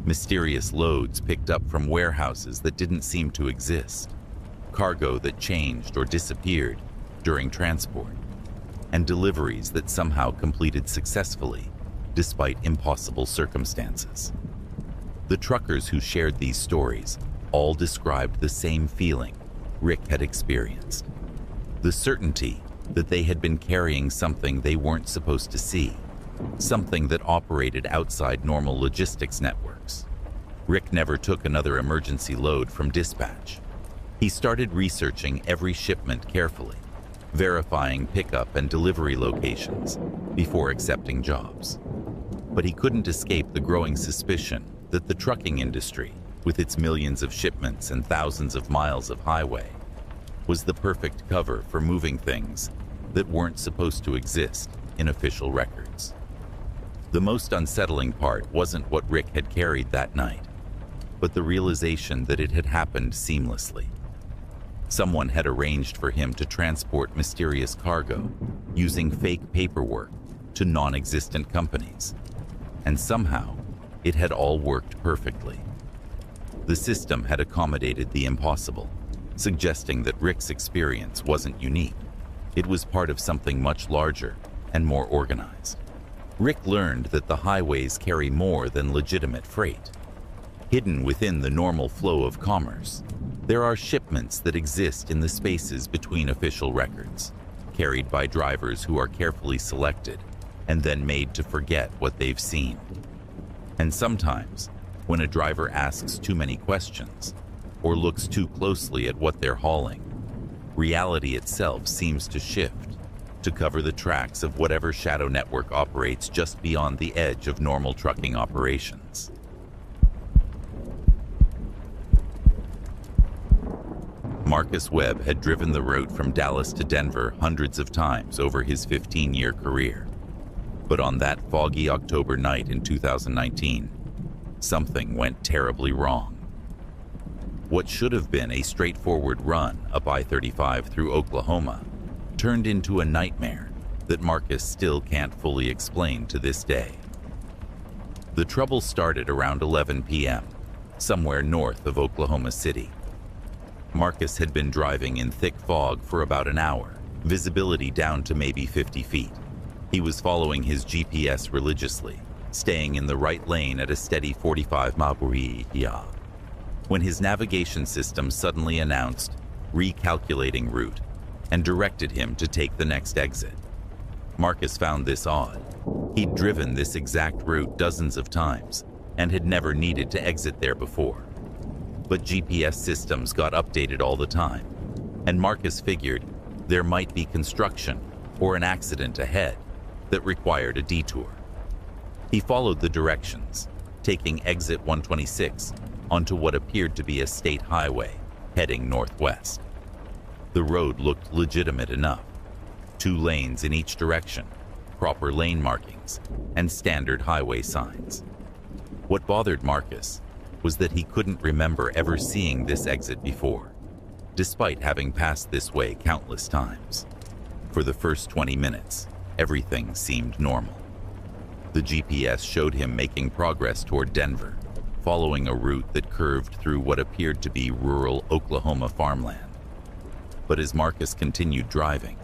Mysterious loads picked up from warehouses that didn't seem to exist, cargo that changed or disappeared during transport, and deliveries that somehow completed successfully despite impossible circumstances. The truckers who shared these stories all described the same feeling Rick had experienced: the certainty that they had been carrying something they weren't supposed to see, something that operated outside normal logistics networks. Rick never took another emergency load from dispatch. He started researching every shipment carefully, verifying pickup and delivery locations before accepting jobs. But he couldn't escape the growing suspicion that the trucking industry, with its millions of shipments and thousands of miles of highway, was the perfect cover for moving things that weren't supposed to exist in official records. The most unsettling part wasn't what Rick had carried that night, but the realization that it had happened seamlessly. Someone had arranged for him to transport mysterious cargo using fake paperwork to non-existent companies, and somehow it had all worked perfectly. The system had accommodated the impossible, suggesting that Rick's experience wasn't unique. It was part of something much larger and more organized. Rick learned that the highways carry more than legitimate freight. Hidden within the normal flow of commerce, there are shipments that exist in the spaces between official records, carried by drivers who are carefully selected and then made to forget what they've seen. And sometimes, when a driver asks too many questions or looks too closely at what they're hauling, reality itself seems to shift to cover the tracks of whatever shadow network operates just beyond the edge of normal trucking operations. Marcus Webb had driven the route from Dallas to Denver hundreds of times over his 15-year career. But on that foggy October night in 2019, something went terribly wrong. What should have been a straightforward run up I-35 through Oklahoma turned into a nightmare that Marcus still can't fully explain to this day. The trouble started around 11 p.m., somewhere north of Oklahoma City. Marcus had been driving in thick fog for about an hour, visibility down to maybe 50 feet. He was following his GPS religiously, staying in the right lane at a steady 45 miles per hour, when his navigation system suddenly announced recalculating route and directed him to take the next exit. Marcus found this odd. He'd driven this exact route dozens of times and had never needed to exit there before. But GPS systems got updated all the time, and Marcus figured there might be construction or an accident ahead that required a detour. He followed the directions, taking exit 126 onto what appeared to be a state highway heading northwest. The road looked legitimate enough. 2 lanes in each direction, proper lane markings, and standard highway signs. What bothered Marcus was that he couldn't remember ever seeing this exit before, despite having passed this way countless times. For the first 20 minutes, everything seemed normal. The GPS showed him making progress toward Denver, following a route that curved through what appeared to be rural Oklahoma farmland. But as Marcus continued driving,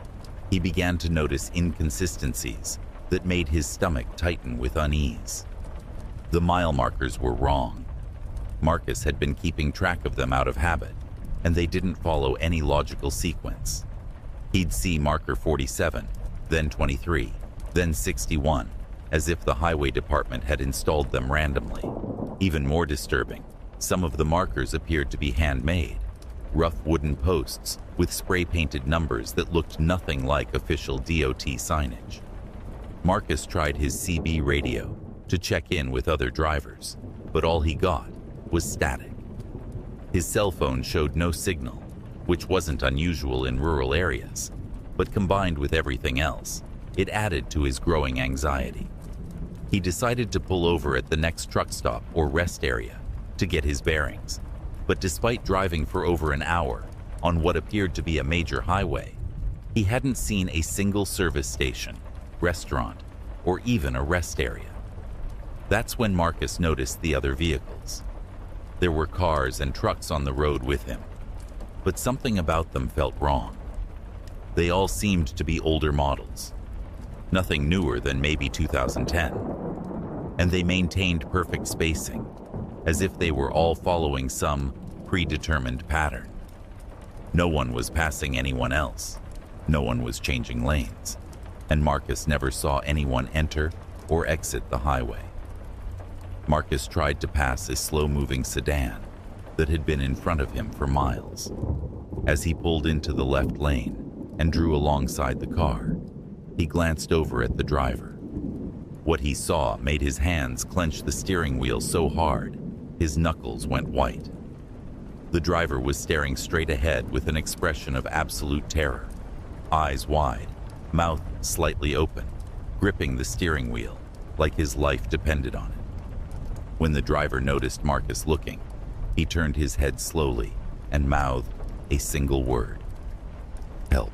he began to notice inconsistencies that made his stomach tighten with unease. The mile markers were wrong. Marcus had been keeping track of them out of habit, and they didn't follow any logical sequence. He'd see marker 47, then 23, then 61, as if the highway department had installed them randomly. Even more disturbing, some of the markers appeared to be handmade, rough wooden posts with spray-painted numbers that looked nothing like official DOT signage. Marcus tried his CB radio to check in with other drivers, but all he got was static. His cell phone showed no signal, which wasn't unusual in rural areas, but combined with everything else, it added to his growing anxiety. He decided to pull over at the next truck stop or rest area to get his bearings, but despite driving for over an hour on what appeared to be a major highway, he hadn't seen a single service station, restaurant, or even a rest area. That's when Marcus noticed the other vehicles. There were cars and trucks on the road with him, but something about them felt wrong. They all seemed to be older models, nothing newer than maybe 2010, and they maintained perfect spacing, as if they were all following some predetermined pattern. No one was passing anyone else, no one was changing lanes, and Marcus never saw anyone enter or exit the highway. Marcus tried to pass a slow-moving sedan that had been in front of him for miles. As he pulled into the left lane and drew alongside the car, he glanced over at the driver. What he saw made his hands clench the steering wheel so hard, his knuckles went white. The driver was staring straight ahead with an expression of absolute terror, eyes wide, mouth slightly open, gripping the steering wheel like his life depended on it. When the driver noticed Marcus looking, he turned his head slowly and mouthed a single word: "Help."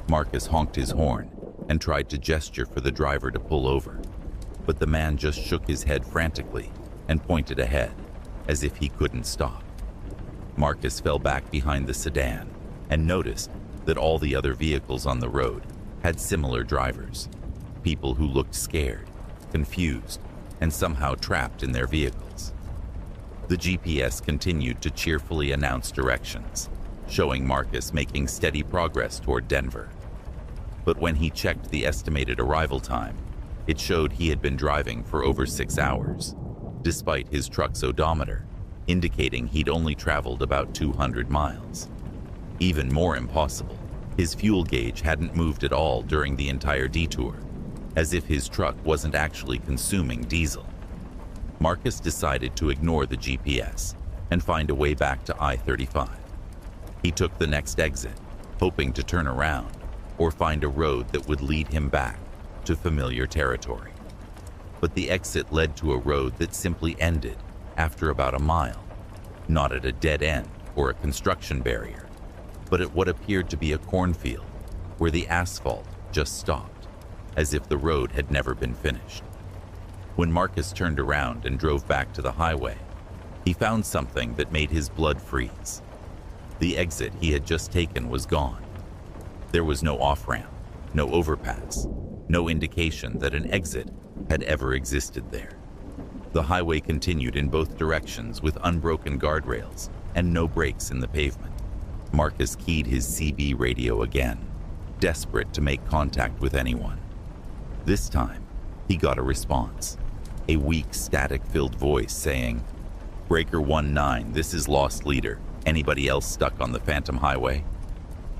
Marcus honked his horn and tried to gesture for the driver to pull over, but the man just shook his head frantically and pointed ahead, as if he couldn't stop. Marcus fell back behind the sedan and noticed that all the other vehicles on the road had similar drivers, people who looked scared, confused, and somehow trapped in their vehicles. The GPS continued to cheerfully announce directions, showing Marcus making steady progress toward Denver. But when he checked the estimated arrival time, it showed he had been driving for over 6 hours, despite his truck's odometer indicating he'd only traveled about 200 miles. Even more impossible, his fuel gauge hadn't moved at all during the entire detour, as if his truck wasn't actually consuming diesel. Marcus decided to ignore the GPS and find a way back to I-35. He took the next exit, hoping to turn around or find a road that would lead him back to familiar territory. But the exit led to a road that simply ended after about a mile, not at a dead end or a construction barrier, but at what appeared to be a cornfield where the asphalt just stopped, as if the road had never been finished. When Marcus turned around and drove back to the highway, he found something that made his blood freeze. The exit he had just taken was gone. There was no off-ramp, no overpass, no indication that an exit had ever existed there. The highway continued in both directions with unbroken guardrails and no breaks in the pavement. Marcus keyed his CB radio again, desperate to make contact with anyone. This time, he got a response, a weak, static-filled voice saying, Breaker 19, this is Lost Leader. Anybody else stuck on the Phantom Highway?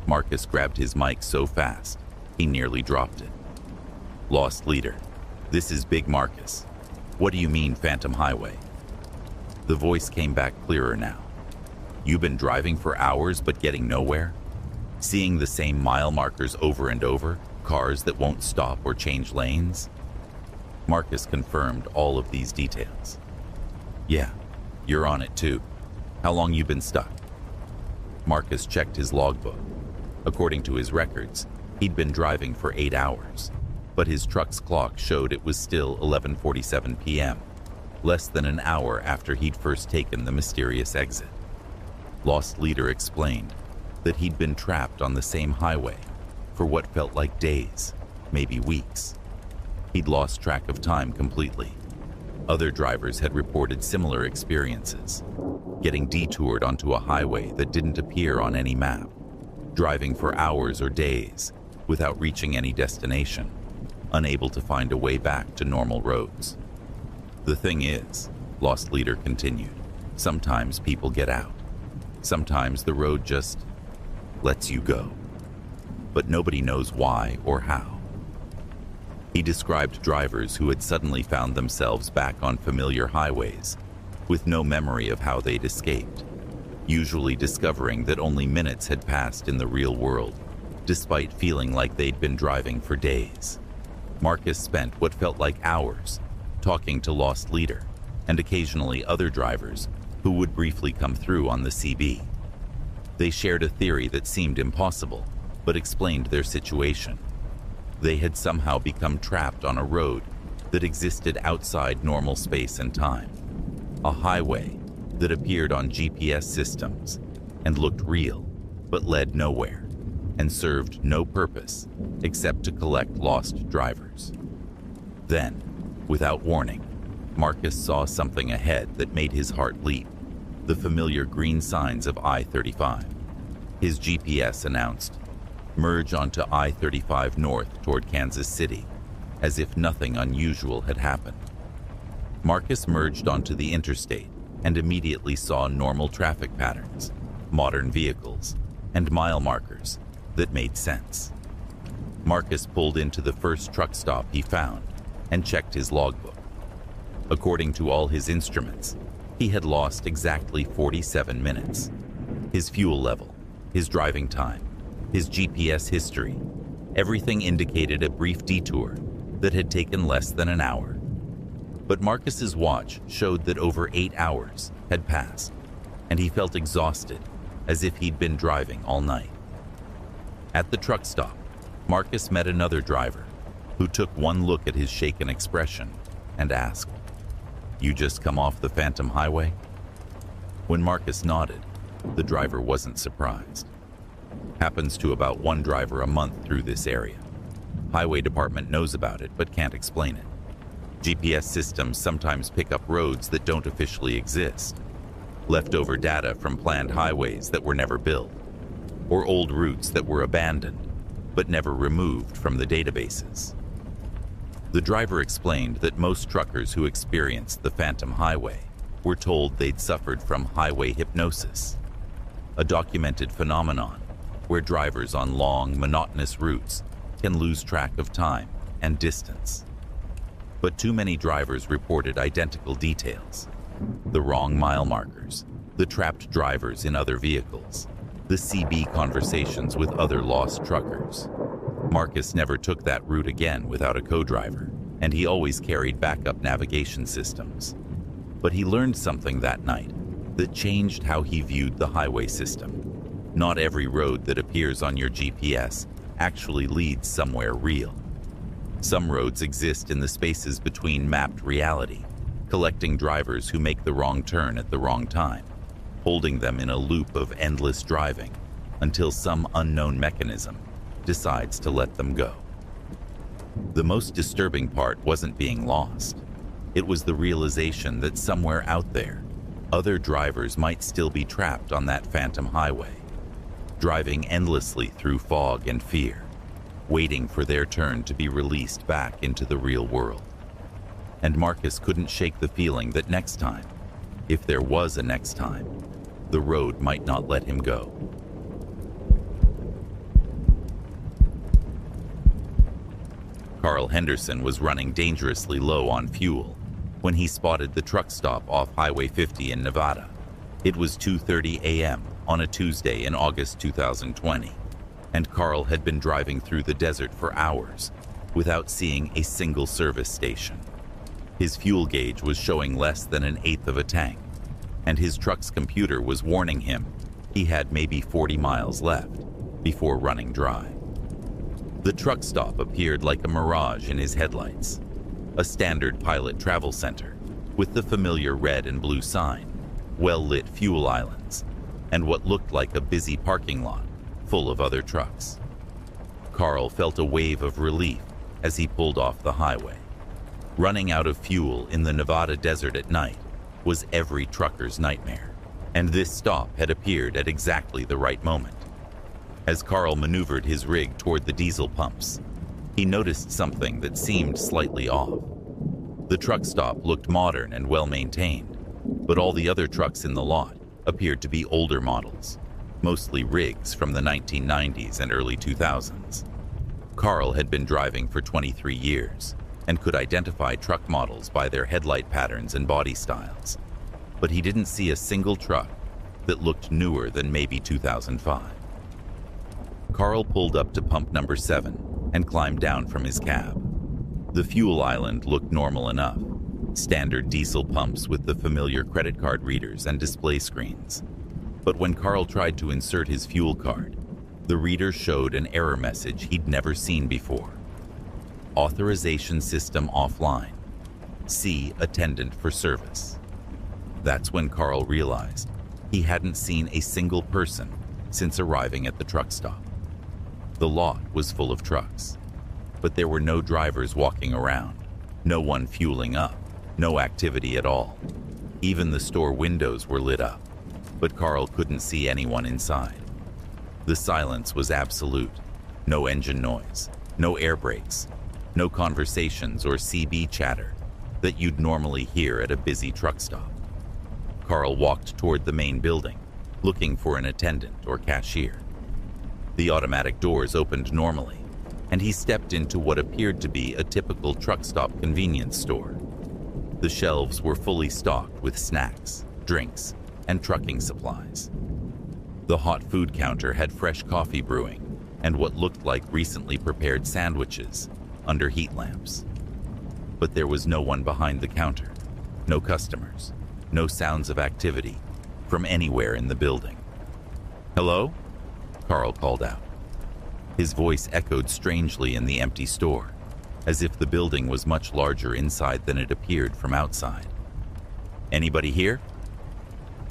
Marcus grabbed his mic so fast, he nearly dropped it. Lost Leader, this is Big Marcus. What do you mean, Phantom Highway? The voice came back clearer now. You've been driving for hours but getting nowhere? Seeing the same mile markers over and over? Cars that won't stop or change lanes? Marcus confirmed all of these details. Yeah, you're on it too. How long you been stuck? Marcus checked his logbook. According to his records, he'd been driving for 8 hours, but his truck's clock showed it was still 11:47 p.m., less than an hour after he'd first taken the mysterious exit. Lost Leader explained that he'd been trapped on the same highway for what felt like days, maybe weeks. He'd lost track of time completely. Other drivers had reported similar experiences, getting detoured onto a highway that didn't appear on any map, driving for hours or days without reaching any destination, unable to find a way back to normal roads. The thing is, Lost Leader continued, sometimes people get out. Sometimes the road just lets you go, but nobody knows why or how. He described drivers who had suddenly found themselves back on familiar highways with no memory of how they'd escaped, usually discovering that only minutes had passed in the real world, despite feeling like they'd been driving for days. Marcus spent what felt like hours talking to Lost Leader and occasionally other drivers who would briefly come through on the CB. They shared a theory that seemed impossible, but explained their situation. They had somehow become trapped on a road that existed outside normal space and time, a highway that appeared on GPS systems and looked real, but led nowhere, and served no purpose except to collect lost drivers. Then, without warning, Marcus saw something ahead that made his heart leap, the familiar green signs of I-35. His GPS announced, "Merge onto I-35 north toward Kansas City," as if nothing unusual had happened. Marcus merged onto the interstate and immediately saw normal traffic patterns, modern vehicles, and mile markers that made sense. Marcus pulled into the first truck stop he found and checked his logbook. According to all his instruments, he had lost exactly 47 minutes. His fuel level, his driving time, his GPS history, everything indicated a brief detour that had taken less than an hour. But Marcus's watch showed that over 8 hours had passed, and he felt exhausted, as if he'd been driving all night. At the truck stop, Marcus met another driver who took one look at his shaken expression and asked, "You just come off the Phantom Highway?" When Marcus nodded, the driver wasn't surprised. Happens to about one driver a month through this area. Highway department knows about it but can't explain it. GPS systems sometimes pick up roads that don't officially exist, leftover data from planned highways that were never built, or old routes that were abandoned but never removed from the databases. The driver explained that most truckers who experienced the Phantom Highway were told they'd suffered from highway hypnosis, a documented phenomenon where drivers on long, monotonous routes can lose track of time and distance. But too many drivers reported identical details: the wrong mile markers, the trapped drivers in other vehicles, the CB conversations with other lost truckers. Marcus never took that route again without a co-driver, and he always carried backup navigation systems. But he learned something that night that changed how he viewed the highway system. Not every road that appears on your GPS actually leads somewhere real. Some roads exist in the spaces between mapped reality, collecting drivers who make the wrong turn at the wrong time, holding them in a loop of endless driving until some unknown mechanism decides to let them go. The most disturbing part wasn't being lost. It was the realization that somewhere out there, other drivers might still be trapped on that Phantom Highway, driving endlessly through fog and fear, waiting for their turn to be released back into the real world. And Marcus couldn't shake the feeling that next time, If there was a next time, the road might not let him go. Carl Henderson was running dangerously low on fuel when he spotted the truck stop off Highway 50 in Nevada. It was 2:30 a.m. on a Tuesday in August 2020, and Carl had been driving through the desert for hours without seeing a single service station. His fuel gauge was showing less than an eighth of a tank, and his truck's computer was warning him he had maybe 40 miles left before running dry. The truck stop appeared like a mirage in his headlights, a standard pilot travel center with the familiar red and blue sign, well-lit fuel islands, and what looked like a busy parking lot full of other trucks. Carl felt a wave of relief as he pulled off the highway. Running out of fuel in the Nevada desert at night was every trucker's nightmare, and this stop had appeared at exactly the right moment. As Carl maneuvered his rig toward the diesel pumps, he noticed something that seemed slightly off. The truck stop looked modern and well-maintained, but all the other trucks in the lot appeared to be older models, mostly rigs from the 1990s and early 2000s. Carl had been driving for 23 years and could identify truck models by their headlight patterns and body styles, but he didn't see a single truck that looked newer than maybe 2005. Carl pulled up to pump number 7 and climbed down from his cab. The fuel island looked normal enough, standard diesel pumps with the familiar credit card readers and display screens. But when Carl tried to insert his fuel card, the reader showed an error message he'd never seen before. Authorization system offline. See attendant for service. That's when Carl realized he hadn't seen a single person since arriving at the truck stop. The lot was full of trucks, but there were no drivers walking around, no one fueling up, no activity at all. Even the store windows were lit up, but Carl couldn't see anyone inside. The silence was absolute. No engine noise, no air brakes, no conversations or CB chatter that you'd normally hear at a busy truck stop. Carl walked toward the main building, looking for an attendant or cashier. The automatic doors opened normally, and he stepped into what appeared to be a typical truck stop convenience store. The shelves were fully stocked with snacks, drinks, and trucking supplies. The hot food counter had fresh coffee brewing and what looked like recently prepared sandwiches under heat lamps. But there was no one behind the counter, no customers, no sounds of activity from anywhere in the building. "Hello?" Carl called out. His voice echoed strangely in the empty store, as if the building was much larger inside than it appeared from outside. "Anybody here?"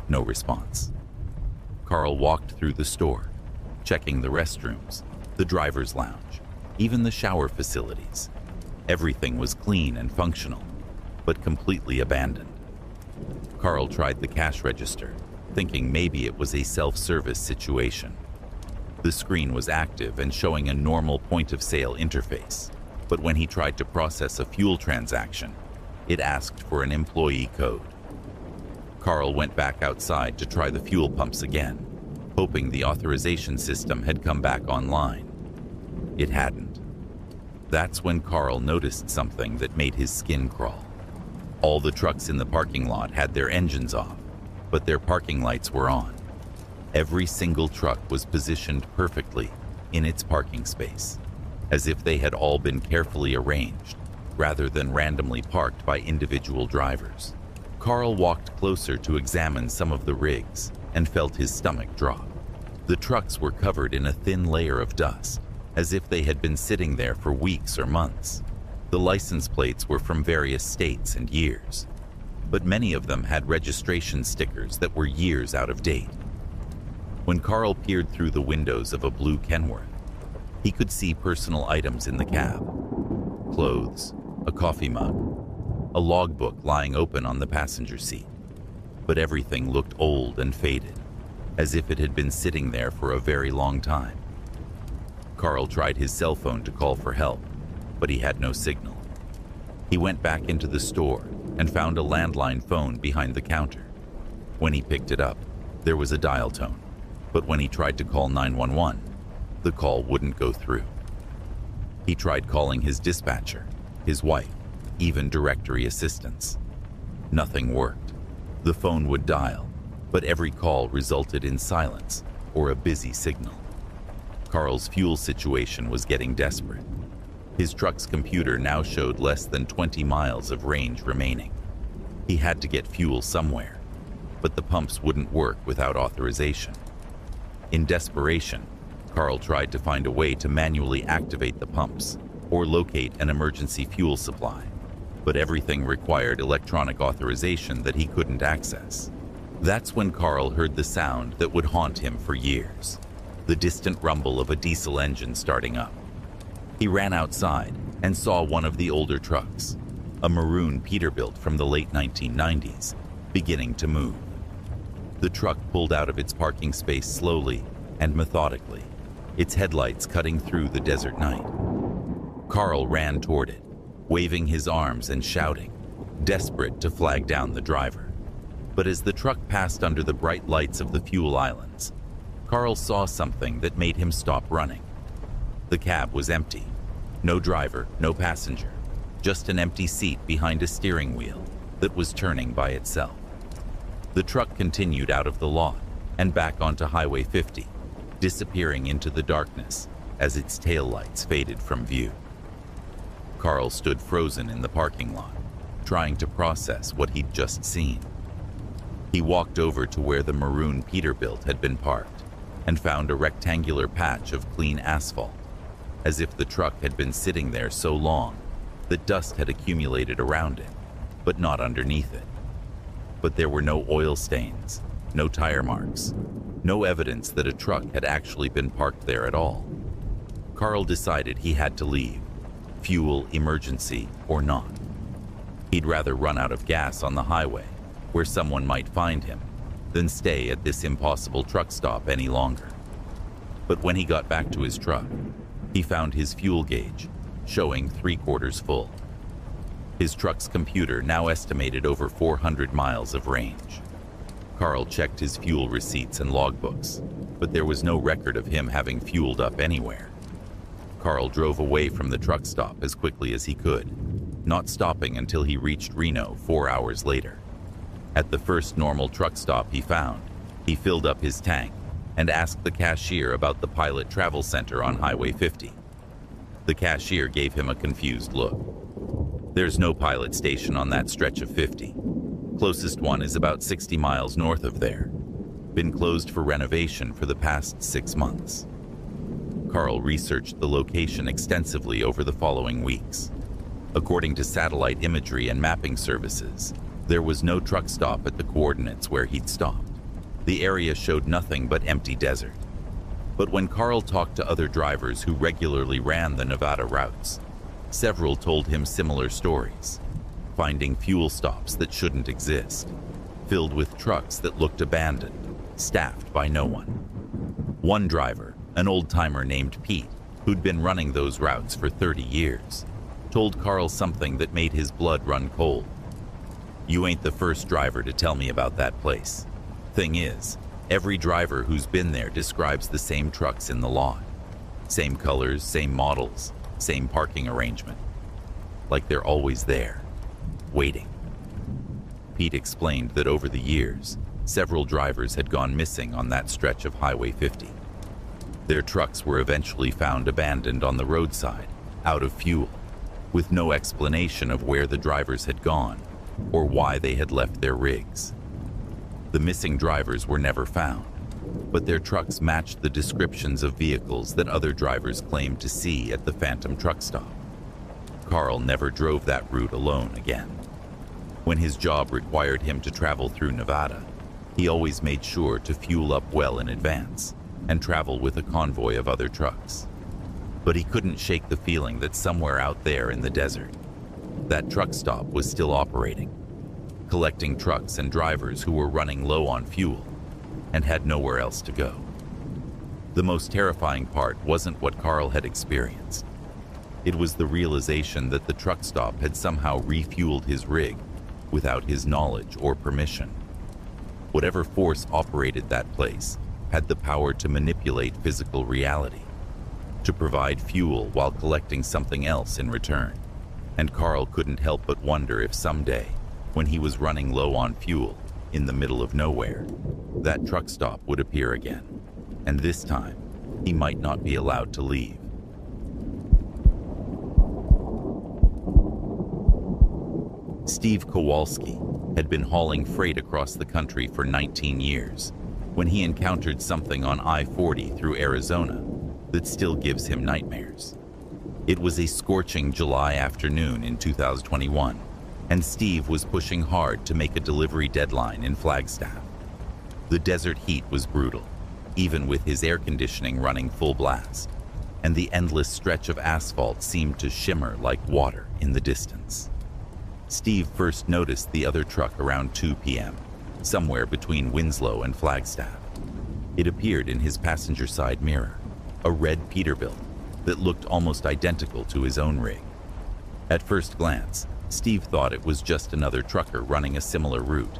No response. Carl walked through the store, checking the restrooms, the driver's lounge, even the shower facilities. Everything was clean and functional, but completely abandoned. Carl tried the cash register, thinking maybe it was a self-service situation. The screen was active and showing a normal point-of-sale interface, but when he tried to process a fuel transaction, it asked for an employee code. Carl went back outside to try the fuel pumps again, hoping the authorization system had come back online. It hadn't. That's when Carl noticed something that made his skin crawl. All the trucks in the parking lot had their engines off, but their parking lights were on. Every single truck was positioned perfectly in its parking space, as if they had all been carefully arranged, rather than randomly parked by individual drivers. Carl walked closer to examine some of the rigs and felt his stomach drop. The trucks were covered in a thin layer of dust, as if they had been sitting there for weeks or months. The license plates were from various states and years, but many of them had registration stickers that were years out of date. When Carl peered through the windows of a blue Kenworth, he could see personal items in the cab. Clothes, a coffee mug, a logbook lying open on the passenger seat. But everything looked old and faded, as if it had been sitting there for a very long time. Carl tried his cell phone to call for help, but he had no signal. He went back into the store and found a landline phone behind the counter. When he picked it up, there was a dial tone, but when he tried to call 911, the call wouldn't go through. He tried calling his dispatcher, his wife, even directory assistants. Nothing worked. The phone would dial, but every call resulted in silence or a busy signal. Carl's fuel situation was getting desperate. His truck's computer now showed less than 20 miles of range remaining. He had to get fuel somewhere, but the pumps wouldn't work without authorization. In desperation, Carl tried to find a way to manually activate the pumps or locate an emergency fuel supply, but everything required electronic authorization that he couldn't access. That's when Carl heard the sound that would haunt him for years, the distant rumble of a diesel engine starting up. He ran outside and saw one of the older trucks, a maroon Peterbilt from the late 1990s, beginning to move. The truck pulled out of its parking space slowly and methodically, its headlights cutting through the desert night. Carl ran toward it, waving his arms and shouting, desperate to flag down the driver. But as the truck passed under the bright lights of the fuel islands, Carl saw something that made him stop running. The cab was empty. No driver, no passenger, just an empty seat behind a steering wheel that was turning by itself. The truck continued out of the lot and back onto Highway 50, disappearing into the darkness as its taillights faded from view. Carl stood frozen in the parking lot, trying to process what he'd just seen. He walked over to where the maroon Peterbilt had been parked and found a rectangular patch of clean asphalt, as if the truck had been sitting there so long that dust had accumulated around it, but not underneath it. But there were no oil stains, no tire marks, no evidence that a truck had actually been parked there at all. Carl decided he had to leave, fuel emergency or not. He'd rather run out of gas on the highway, where someone might find him, than stay at this impossible truck stop any longer. But when he got back to his truck, he found his fuel gauge showing 3/4 full. His truck's computer now estimated over 400 miles of range. Carl checked his fuel receipts and logbooks, but there was no record of him having fueled up anywhere. Carl drove away from the truck stop as quickly as he could, not stopping until he reached Reno 4 hours later. At the first normal truck stop he found, he filled up his tank and asked the cashier about the Pilot Travel Center on Highway 50. The cashier gave him a confused look. There's no pilot station on that stretch of 50. Closest one is about 60 miles north of there. Been closed for renovation for the past 6 months. Carl researched the location extensively over the following weeks. According to satellite imagery and mapping services, there was no truck stop at the coordinates where he'd stopped. The area showed nothing but empty desert. But when Carl talked to other drivers who regularly ran the Nevada routes, several told him similar stories, finding fuel stops that shouldn't exist, filled with trucks that looked abandoned, staffed by no one. One driver, an old-timer named Pete, who'd been running those routes for 30 years, told Carl something that made his blood run cold. "You ain't the first driver to tell me about that place. Thing is, every driver who's been there describes the same trucks in the lot. Same colors, same models, same parking arrangement. Like they're always there, waiting." Pete explained that over the years, several drivers had gone missing on that stretch of Highway 50. Their trucks were eventually found abandoned on the roadside, out of fuel, with no explanation of where the drivers had gone or why they had left their rigs. The missing drivers were never found, but their trucks matched the descriptions of vehicles that other drivers claimed to see at the Phantom truck stop. Carl never drove that route alone again. When his job required him to travel through Nevada, he always made sure to fuel up well in advance and travel with a convoy of other trucks. But he couldn't shake the feeling that somewhere out there in the desert, that truck stop was still operating, collecting trucks and drivers who were running low on fuel and had nowhere else to go. The most terrifying part wasn't what Carl had experienced. It was the realization that the truck stop had somehow refueled his rig without his knowledge or permission. Whatever force operated that place had the power to manipulate physical reality, to provide fuel while collecting something else in return. And Carl couldn't help but wonder if someday, when he was running low on fuel in the middle of nowhere, that truck stop would appear again, and this time he might not be allowed to leave. Steve Kowalski had been hauling freight across the country for 19 years when he encountered something on I-40 through Arizona that still gives him nightmares. It was a scorching July afternoon in 2021, and Steve was pushing hard to make a delivery deadline in Flagstaff. The desert heat was brutal, even with his air conditioning running full blast, and the endless stretch of asphalt seemed to shimmer like water in the distance. Steve first noticed the other truck around 2 p.m., somewhere between Winslow and Flagstaff. It appeared in his passenger side mirror, a red Peterbilt that looked almost identical to his own rig. At first glance, Steve thought it was just another trucker running a similar route,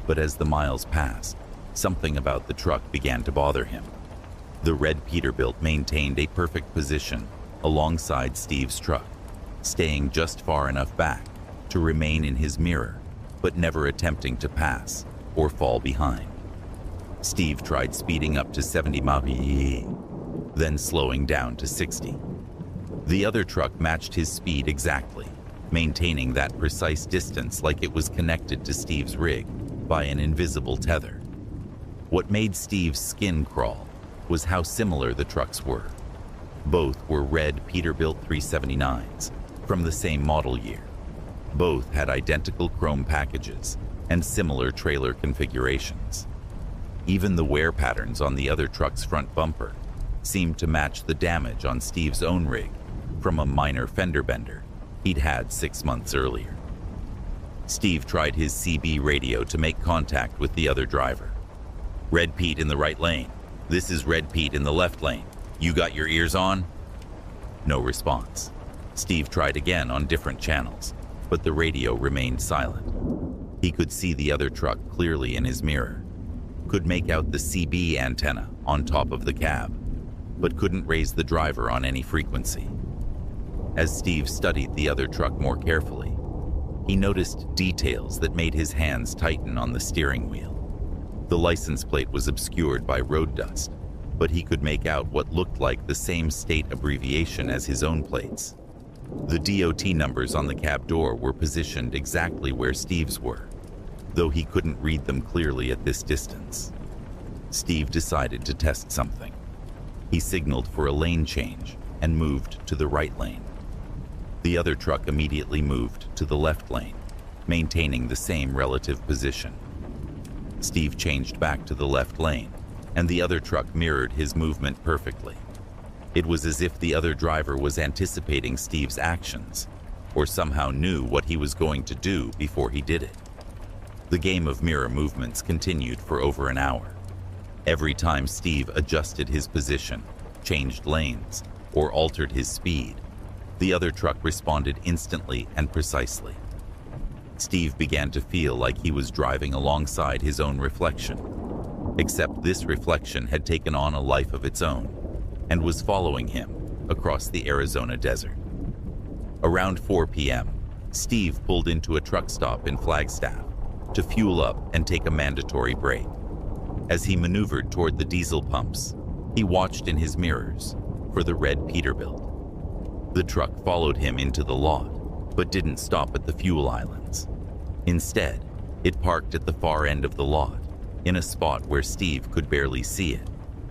but as the miles passed, something about the truck began to bother him. The red Peterbilt maintained a perfect position alongside Steve's truck, staying just far enough back to remain in his mirror, but never attempting to pass or fall behind. Steve tried speeding up to 70 mph, then slowing down to 60. The other truck matched his speed exactly, maintaining that precise distance like it was connected to Steve's rig by an invisible tether. What made Steve's skin crawl was how similar the trucks were. Both were red Peterbilt 379s from the same model year. Both had identical chrome packages and similar trailer configurations. Even the wear patterns on the other truck's front bumper seemed to match the damage on Steve's own rig from a minor fender bender he'd had 6 months earlier. Steve tried his CB radio to make contact with the other driver. "Red Pete in the right lane. This is Red Pete in the left lane. You got your ears on?" No response. Steve tried again on different channels, but the radio remained silent. He could see the other truck clearly in his mirror, could make out the CB antenna on top of the cab, but couldn't raise the driver on any frequency. As Steve studied the other truck more carefully, he noticed details that made his hands tighten on the steering wheel. The license plate was obscured by road dust, but he could make out what looked like the same state abbreviation as his own plates. The DOT numbers on the cab door were positioned exactly where Steve's were, though he couldn't read them clearly at this distance. Steve decided to test something. He signaled for a lane change and moved to the right lane. The other truck immediately moved to the left lane, maintaining the same relative position. Steve changed back to the left lane, and the other truck mirrored his movement perfectly. It was as if the other driver was anticipating Steve's actions, or somehow knew what he was going to do before he did it. The game of mirror movements continued for over an hour. Every time Steve adjusted his position, changed lanes, or altered his speed, the other truck responded instantly and precisely. Steve began to feel like he was driving alongside his own reflection, except this reflection had taken on a life of its own and was following him across the Arizona desert. Around 4 p.m., Steve pulled into a truck stop in Flagstaff to fuel up and take a mandatory break. As he maneuvered toward the diesel pumps, he watched in his mirrors for the red Peterbilt. The truck followed him into the lot, but didn't stop at the fuel islands. Instead, it parked at the far end of the lot, in a spot where Steve could barely see it,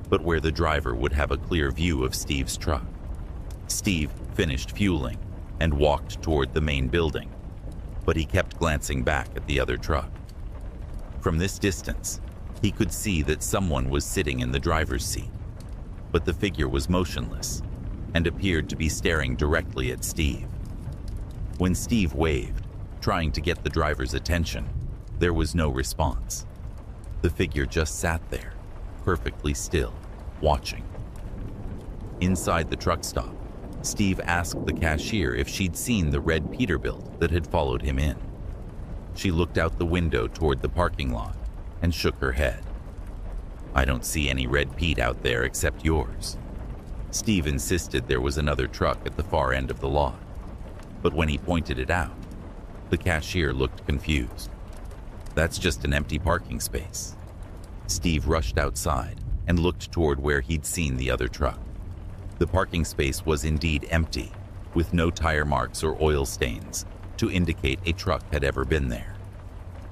but where the driver would have a clear view of Steve's truck. Steve finished fueling and walked toward the main building, but he kept glancing back at the other truck. From this distance, he could see that someone was sitting in the driver's seat, but the figure was motionless and appeared to be staring directly at Steve. When Steve waved, trying to get the driver's attention, there was no response. The figure just sat there, perfectly still, watching. Inside the truck stop, Steve asked the cashier if she'd seen the red Peterbilt that had followed him in. She looked out the window toward the parking lot and shook her head. "I don't see any red Pete out there except yours." Steve insisted there was another truck at the far end of the lot, but when he pointed it out, the cashier looked confused. "That's just an empty parking space." Steve rushed outside and looked toward where he'd seen the other truck. The parking space was indeed empty, with no tire marks or oil stains to indicate a truck had ever been there.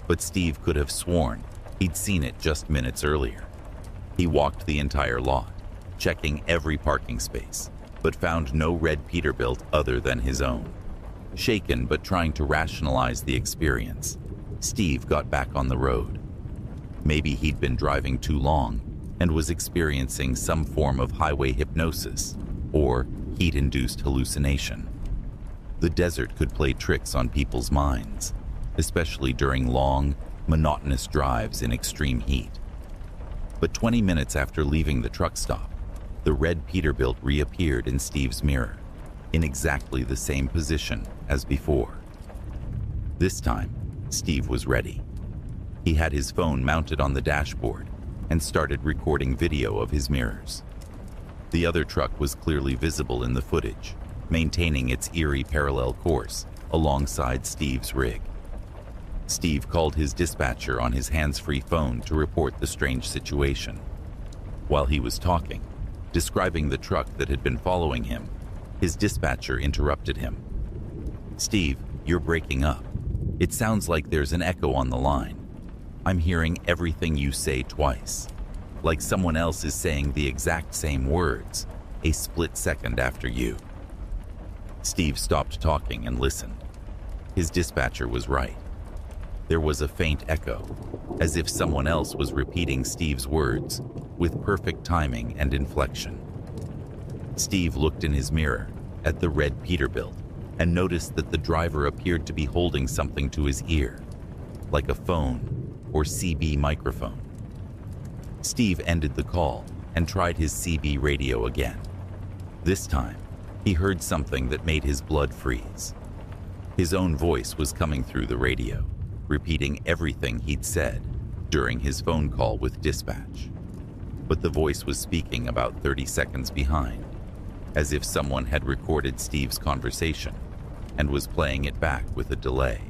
But Steve could have sworn he'd seen it just minutes earlier. He walked the entire lot, checking every parking space, but found no red Peterbilt other than his own. Shaken but trying to rationalize the experience, Steve got back on the road. Maybe he'd been driving too long and was experiencing some form of highway hypnosis or heat-induced hallucination. The desert could play tricks on people's minds, especially during long, monotonous drives in extreme heat. But 20 minutes after leaving the truck stop, the red Peterbilt reappeared in Steve's mirror, in exactly the same position as before. This time, Steve was ready. He had his phone mounted on the dashboard and started recording video of his mirrors. The other truck was clearly visible in the footage, maintaining its eerie parallel course alongside Steve's rig. Steve called his dispatcher on his hands-free phone to report the strange situation. While he was talking, describing the truck that had been following him, his dispatcher interrupted him. "Steve, you're breaking up. It sounds like there's an echo on the line. I'm hearing everything you say twice, like someone else is saying the exact same words a split second after you." Steve stopped talking and listened. His dispatcher was right. There was a faint echo, as if someone else was repeating Steve's words with perfect timing and inflection. Steve looked in his mirror at the red Peterbilt and noticed that the driver appeared to be holding something to his ear, like a phone or CB microphone. Steve ended the call and tried his CB radio again. This time, he heard something that made his blood freeze. His own voice was coming through the radio, repeating everything he'd said during his phone call with dispatch. But the voice was speaking about 30 seconds behind, as if someone had recorded Steve's conversation and was playing it back with a delay.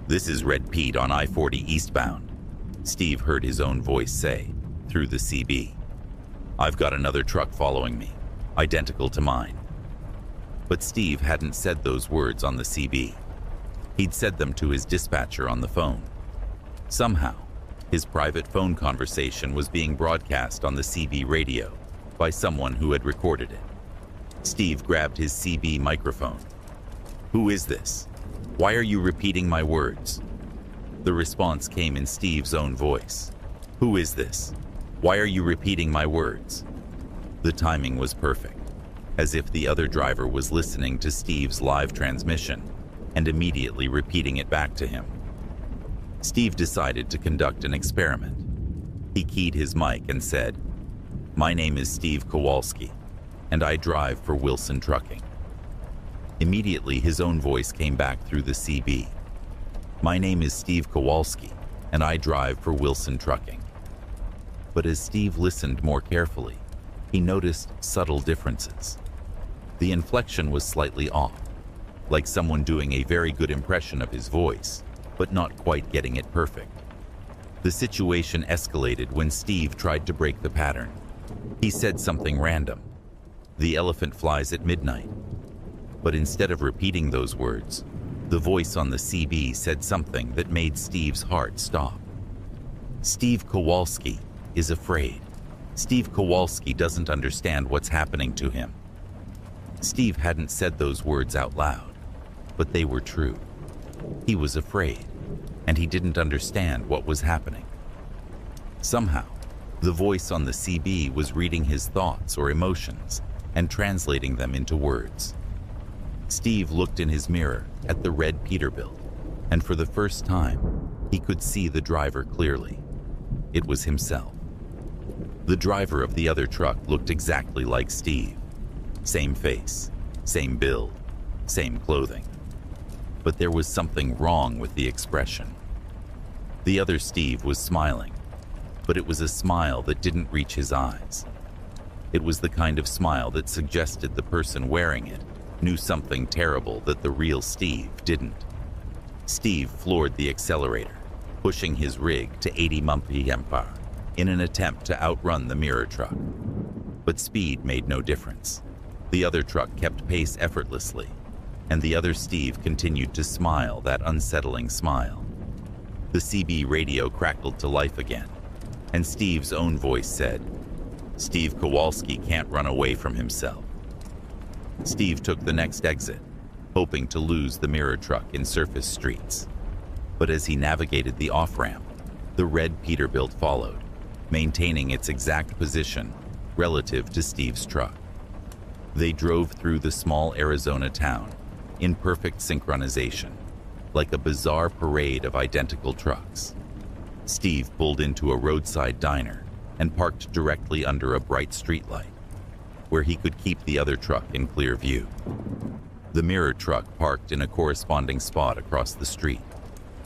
"This is Red Pete on I-40 eastbound," Steve heard his own voice say through the CB. "I've got another truck following me, identical to mine." But Steve hadn't said those words on the CB. He'd said them to his dispatcher on the phone. Somehow, his private phone conversation was being broadcast on the CB radio by someone who had recorded it. Steve grabbed his CB microphone. "Who is this? Why are you repeating my words?" The response came in Steve's own voice. "Who is this? Why are you repeating my words?" The timing was perfect, as if the other driver was listening to Steve's live transmission and immediately repeating it back to him. Steve decided to conduct an experiment. He keyed his mic and said, "My name is Steve Kowalski, and I drive for Wilson Trucking." Immediately, his own voice came back through the CB. "My name is Steve Kowalski, and I drive for Wilson Trucking." But as Steve listened more carefully, he noticed subtle differences. The inflection was slightly off, like someone doing a very good impression of his voice, but not quite getting it perfect. The situation escalated when Steve tried to break the pattern. He said something random. "The elephant flies at midnight." But instead of repeating those words, the voice on the CB said something that made Steve's heart stop. Steve Kowalski is afraid. Steve Kowalski doesn't understand what's happening to him. Steve hadn't said those words out loud, but they were true. He was afraid, and he didn't understand what was happening. Somehow, the voice on the CB was reading his thoughts or emotions and translating them into words. Steve looked in his mirror at the red Peterbilt, and for the first time, he could see the driver clearly. It was himself. The driver of the other truck looked exactly like Steve. Same face, same build, same clothing. But there was something wrong with the expression. The other Steve was smiling, but it was a smile that didn't reach his eyes. It was the kind of smile that suggested the person wearing it knew something terrible that the real Steve didn't. Steve floored the accelerator, pushing his rig to 80 mph in an attempt to outrun the mirror truck. But speed made no difference. The other truck kept pace effortlessly, and the other Steve continued to smile that unsettling smile. The CB radio crackled to life again, and Steve's own voice said, "Steve Kowalski can't run away from himself." Steve took the next exit, hoping to lose the mirror truck in surface streets. But as he navigated the off-ramp, the red Peterbilt followed, maintaining its exact position relative to Steve's truck. They drove through the small Arizona town in perfect synchronization, like a bizarre parade of identical trucks. Steve pulled into a roadside diner and parked directly under a bright streetlight, where he could keep the other truck in clear view. The mirror truck parked in a corresponding spot across the street,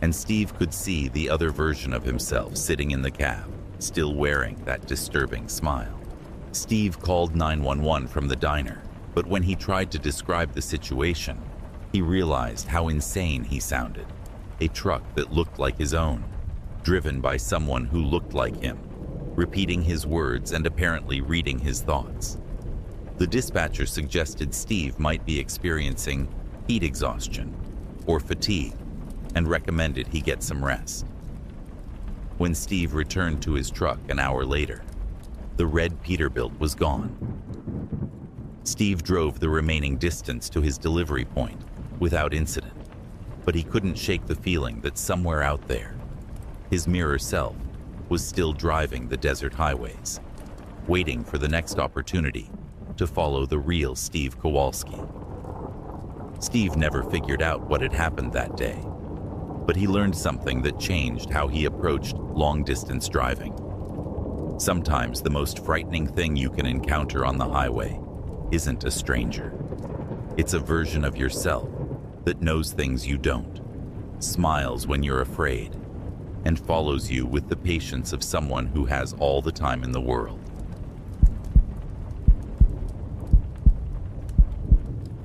and Steve could see the other version of himself sitting in the cab, still wearing that disturbing smile. Steve called 911 from the diner, but when he tried to describe the situation, he realized how insane he sounded. A truck that looked like his own, driven by someone who looked like him, repeating his words and apparently reading his thoughts. The dispatcher suggested Steve might be experiencing heat exhaustion or fatigue and recommended he get some rest. When Steve returned to his truck an hour later, the red Peterbilt was gone. Steve drove the remaining distance to his delivery point without incident, but he couldn't shake the feeling that somewhere out there, his mirror self was still driving the desert highways, waiting for the next opportunity to follow the real Steve Kowalski. Steve never figured out what had happened that day, but he learned something that changed how he approached long-distance driving. Sometimes the most frightening thing you can encounter on the highway isn't a stranger. It's a version of yourself that knows things you don't, smiles when you're afraid, and follows you with the patience of someone who has all the time in the world.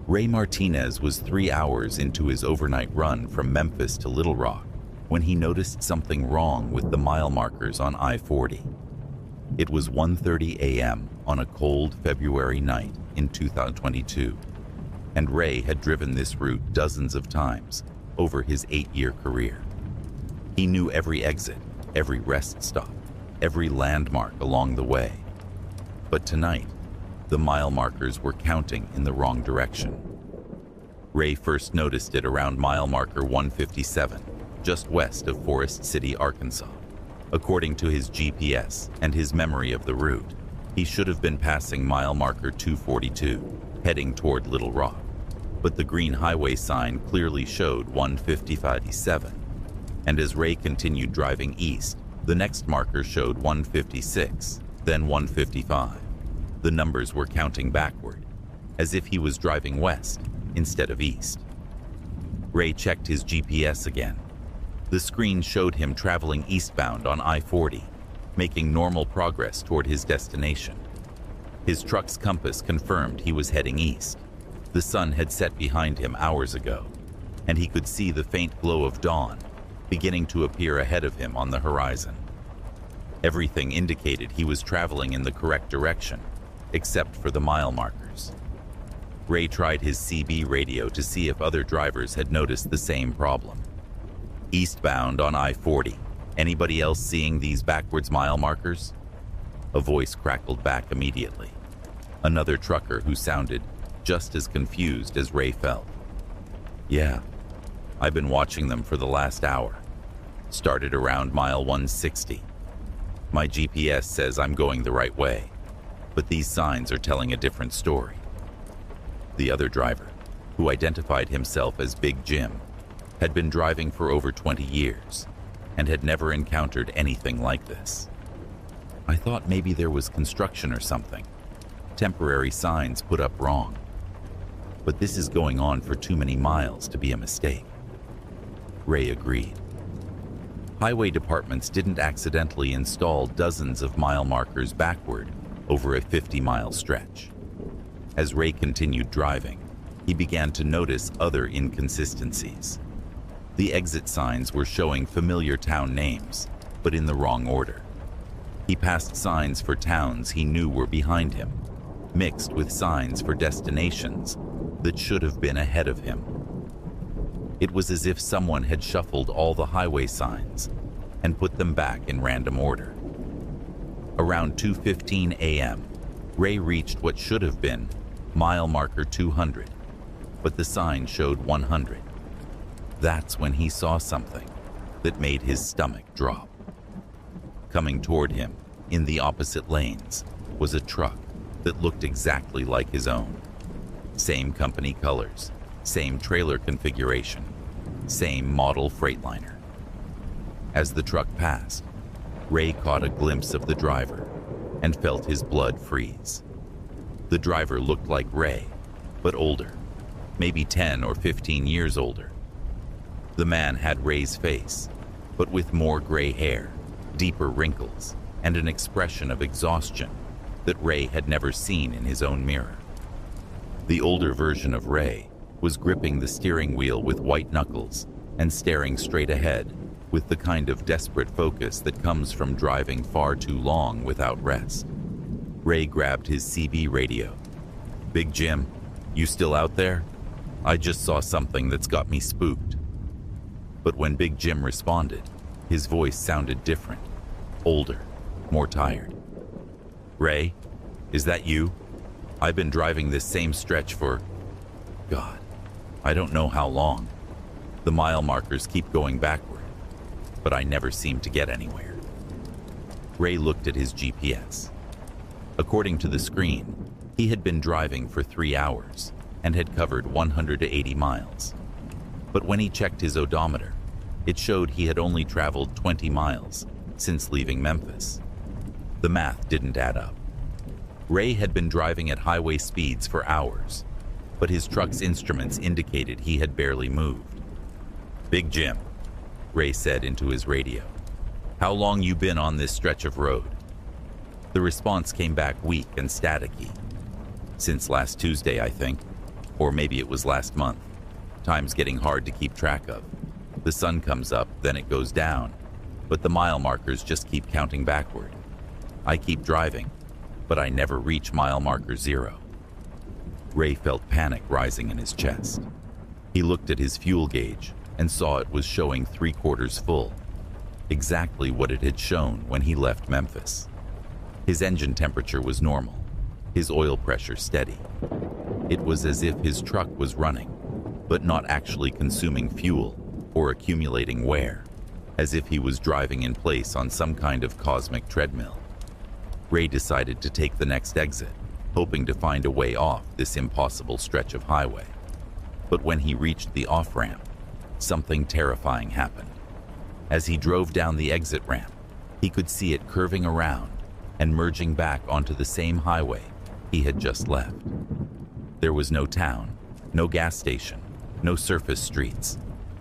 Ray Martinez was 3 hours into his overnight run from Memphis to Little Rock when he noticed something wrong with the mile markers on I-40. It was 1:30 a.m. on a cold February night in 2022, and Ray had driven this route dozens of times over his 8-year career. He knew every exit, every rest stop, every landmark along the way. But tonight, the mile markers were counting in the wrong direction. Ray first noticed it around mile marker 157, just west of Forest City, Arkansas. According to his GPS and his memory of the route, he should have been passing mile marker 242, heading toward Little Rock. But the green highway sign clearly showed 155.7, and as Ray continued driving east, the next marker showed 156, then 155. The numbers were counting backward, as if he was driving west instead of east. Ray checked his GPS again. The screen showed him traveling eastbound on I-40, making normal progress toward his destination. His truck's compass confirmed he was heading east. The sun had set behind him hours ago, and he could see the faint glow of dawn beginning to appear ahead of him on the horizon. Everything indicated he was traveling in the correct direction, except for the mile markers. Ray tried his CB radio to see if other drivers had noticed the same problem. Eastbound on I-40, anybody else seeing these backwards mile markers? A voice crackled back immediately. Another trucker who sounded just as confused as Ray felt. Yeah, I've been watching them for the last hour. Started around mile 160. My GPS says I'm going the right way, but these signs are telling a different story. The other driver, who identified himself as Big Jim, had been driving for over 20 years and had never encountered anything like this. I thought maybe there was construction or something, temporary signs put up wrong. But this is going on for too many miles to be a mistake. Ray agreed. Highway departments didn't accidentally install dozens of mile markers backward over a 50-mile stretch. As Ray continued driving, he began to notice other inconsistencies. The exit signs were showing familiar town names, but in the wrong order. He passed signs for towns he knew were behind him, mixed with signs for destinations that should have been ahead of him. It was as if someone had shuffled all the highway signs and put them back in random order. Around 2:15 a.m., Ray reached what should have been mile marker 200, but the sign showed 100. That's when he saw something that made his stomach drop. Coming toward him, in the opposite lanes, was a truck that looked exactly like his own. Same company colors, same trailer configuration, same model Freightliner. As the truck passed, Ray caught a glimpse of the driver and felt his blood freeze. The driver looked like Ray, but older, maybe 10 or 15 years older. The man had Ray's face, but with more gray hair, deeper wrinkles, and an expression of exhaustion that Ray had never seen in his own mirror. The older version of Ray was gripping the steering wheel with white knuckles and staring straight ahead with the kind of desperate focus that comes from driving far too long without rest. Ray grabbed his CB radio. "Big Jim, you still out there? I just saw something that's got me spooked." But when Big Jim responded, his voice sounded different, older, more tired. "Ray, is that you? I've been driving this same stretch for, God, I don't know how long. The mile markers keep going backward, but I never seem to get anywhere." Ray looked at his GPS. According to the screen, he had been driving for 3 hours and had covered 180 miles. But when he checked his odometer, it showed he had only traveled 20 miles since leaving Memphis. The math didn't add up. Ray had been driving at highway speeds for hours, but his truck's instruments indicated he had barely moved. "Big Jim," Ray said into his radio, "how long you been on this stretch of road?" The response came back weak and staticky. "Since last Tuesday, I think. Or maybe it was last month. Time's getting hard to keep track of. The sun comes up, then it goes down, but the mile markers just keep counting backward. I keep driving, but I never reach mile marker 0. Ray felt panic rising in his chest. He looked at his fuel gauge and saw it was showing 3/4 full, exactly what it had shown when he left Memphis. His engine temperature was normal, his oil pressure steady. It was as if his truck was running, but not actually consuming fuel or accumulating wear, as if he was driving in place on some kind of cosmic treadmill. Ray decided to take the next exit, hoping to find a way off this impossible stretch of highway. But when he reached the off-ramp, something terrifying happened. As he drove down the exit ramp, he could see it curving around and merging back onto the same highway he had just left. There was no town, no gas station, no surface streets,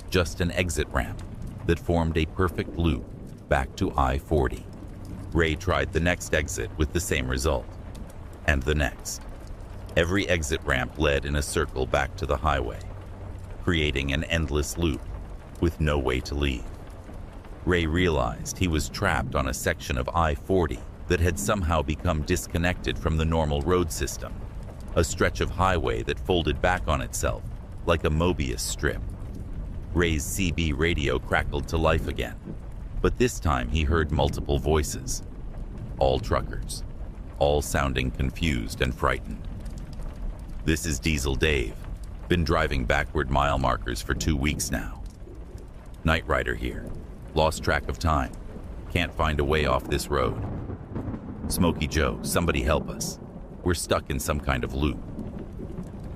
just an exit ramp that formed a perfect loop back to I-40. Ray tried the next exit with the same result, and the next. Every exit ramp led in a circle back to the highway, creating an endless loop with no way to leave. Ray realized he was trapped on a section of I-40 that had somehow become disconnected from the normal road system, a stretch of highway that folded back on itself like a Mobius strip. Ray's CB radio crackled to life again, but this time he heard multiple voices, all truckers, all sounding confused and frightened. "This is Diesel Dave. Been driving backward mile markers for 2 weeks now. Night Rider here. Lost track of time. Can't find a way off this road. Smokey Joe, somebody help us. We're stuck in some kind of loop."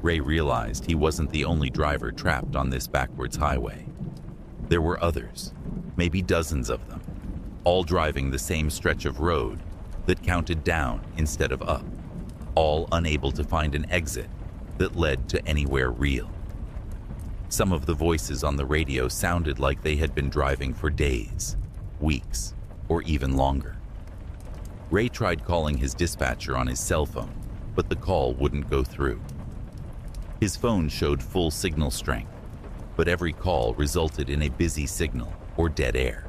Ray realized he wasn't the only driver trapped on this backwards highway. There were others, maybe dozens of them, all driving the same stretch of road that counted down instead of up, all unable to find an exit that led to anywhere real. Some of the voices on the radio sounded like they had been driving for days, weeks, or even longer. Ray tried calling his dispatcher on his cell phone, but the call wouldn't go through. His phone showed full signal strength, but every call resulted in a busy signal or dead air.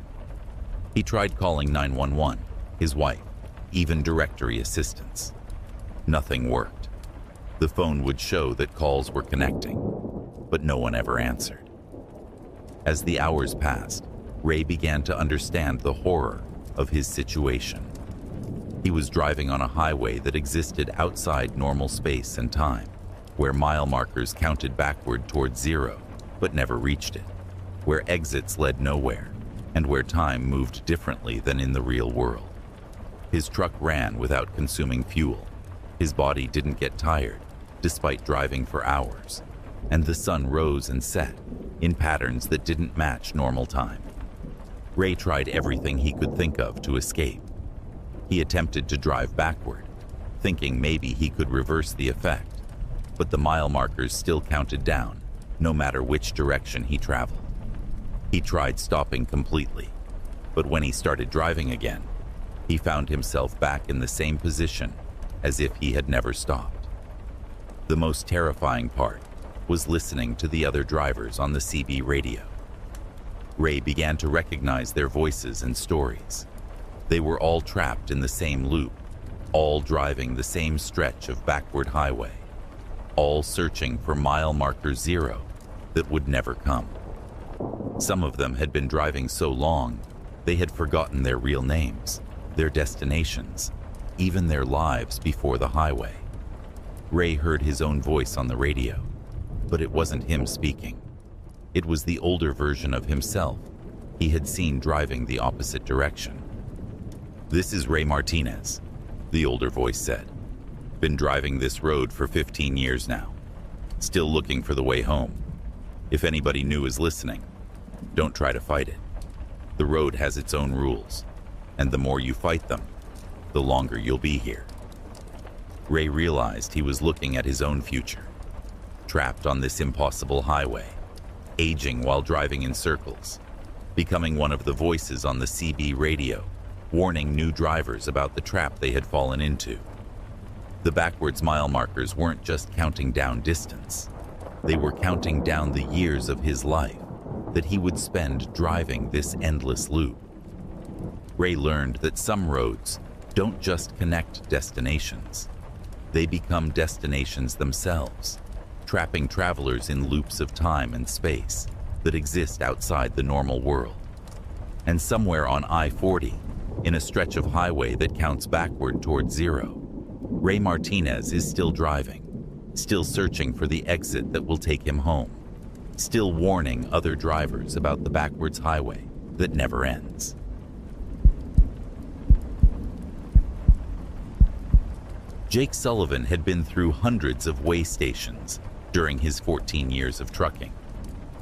He tried calling 911, his wife, even directory assistance. Nothing worked. The phone would show that calls were connecting, but no one ever answered. As the hours passed, Ray began to understand the horror of his situation. He was driving on a highway that existed outside normal space and time, where mile markers counted backward toward zero, but never reached it, where exits led nowhere, and where time moved differently than in the real world. His truck ran without consuming fuel. His body didn't get tired, despite driving for hours, and the sun rose and set in patterns that didn't match normal time. Ray tried everything he could think of to escape. He attempted to drive backward, thinking maybe he could reverse the effect, but the mile markers still counted down, no matter which direction he traveled. He tried stopping completely, but when he started driving again, he found himself back in the same position as if he had never stopped. The most terrifying part was listening to the other drivers on the CB radio. Ray began to recognize their voices and stories. They were all trapped in the same loop, all driving the same stretch of backward highway, all searching for mile marker zero that would never come. Some of them had been driving so long, they had forgotten their real names, their destinations, even their lives before the highway. Ray heard his own voice on the radio, but it wasn't him speaking. It was the older version of himself he had seen driving the opposite direction. "This is Ray Martinez," the older voice said. "Been driving this road for 15 years now. Still looking for the way home. If anybody new is listening, don't try to fight it. The road has its own rules, and the more you fight them, the longer you'll be here." Ray realized he was looking at his own future, trapped on this impossible highway, aging while driving in circles, becoming one of the voices on the CB radio, warning new drivers about the trap they had fallen into. The backwards mile markers weren't just counting down distance. They were counting down the years of his life that he would spend driving this endless loop. Ray learned that some roads don't just connect destinations. They become destinations themselves, trapping travelers in loops of time and space that exist outside the normal world. And somewhere on I-40, in a stretch of highway that counts backward toward zero, Ray Martinez is still driving, still searching for the exit that will take him home, still warning other drivers about the backwards highway that never ends. Jake Sullivan had been through hundreds of way stations during his 14 years of trucking,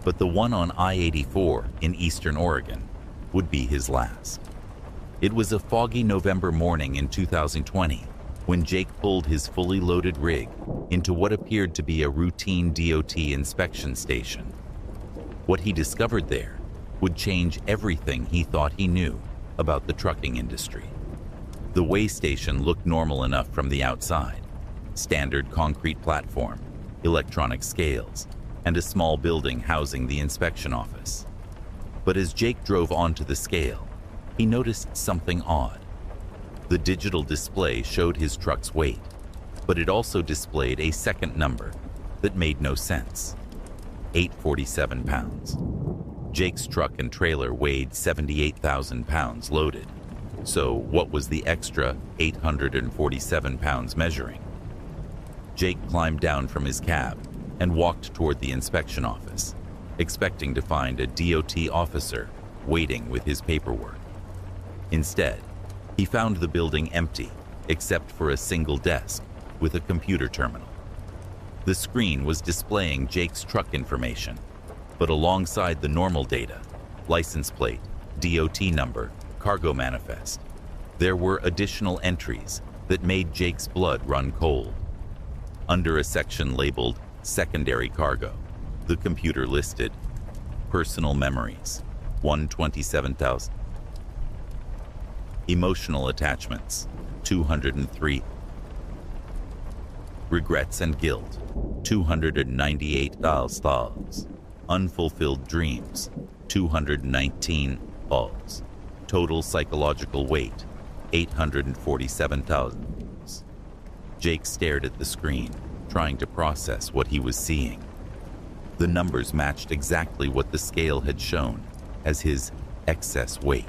but the one on I-84 in eastern Oregon would be his last. It was a foggy November morning in 2020 when Jake pulled his fully loaded rig into what appeared to be a routine DOT inspection station. What he discovered there would change everything he thought he knew about the trucking industry. The way station looked normal enough from the outside: standard concrete platform, electronic scales, and a small building housing the inspection office. But as Jake drove onto the scale, he noticed something odd. The digital display showed his truck's weight, but it also displayed a second number that made no sense: 847 pounds. Jake's truck and trailer weighed 78,000 pounds loaded. So what was the extra 847 pounds measuring? Jake climbed down from his cab and walked toward the inspection office, expecting to find a DOT officer waiting with his paperwork. Instead, he found the building empty except for a single desk with a computer terminal. The screen was displaying Jake's truck information, but alongside the normal data, license plate, DOT number, cargo manifest, there were additional entries that made Jake's blood run cold. Under a section labeled Secondary Cargo, the computer listed personal memories, 127,000. Emotional attachments, 203. Regrets and guilt, 298 stalls. Unfulfilled dreams, 219 balls. Total psychological weight, 847,000. Jake stared at the screen, trying to process what he was seeing. The numbers matched exactly what the scale had shown as his excess weight.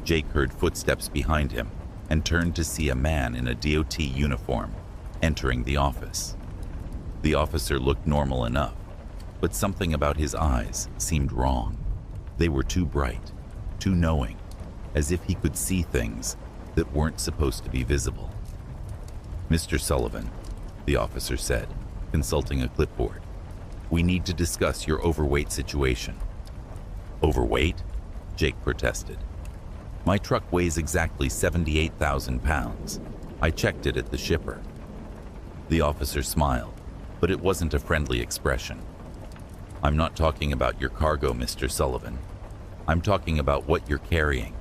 Jake heard footsteps behind him and turned to see a man in a DOT uniform entering the office. The officer looked normal enough, but something about his eyes seemed wrong. They were too bright, too knowing, as if he could see things that weren't supposed to be visible. "Mr. Sullivan," the officer said, consulting a clipboard, "we need to discuss your overweight situation." "Overweight?" Jake protested. "My truck weighs exactly 78,000 pounds. I checked it at the shipper." The officer smiled, but it wasn't a friendly expression. "I'm not talking about your cargo, Mr. Sullivan. I'm talking about what you're carrying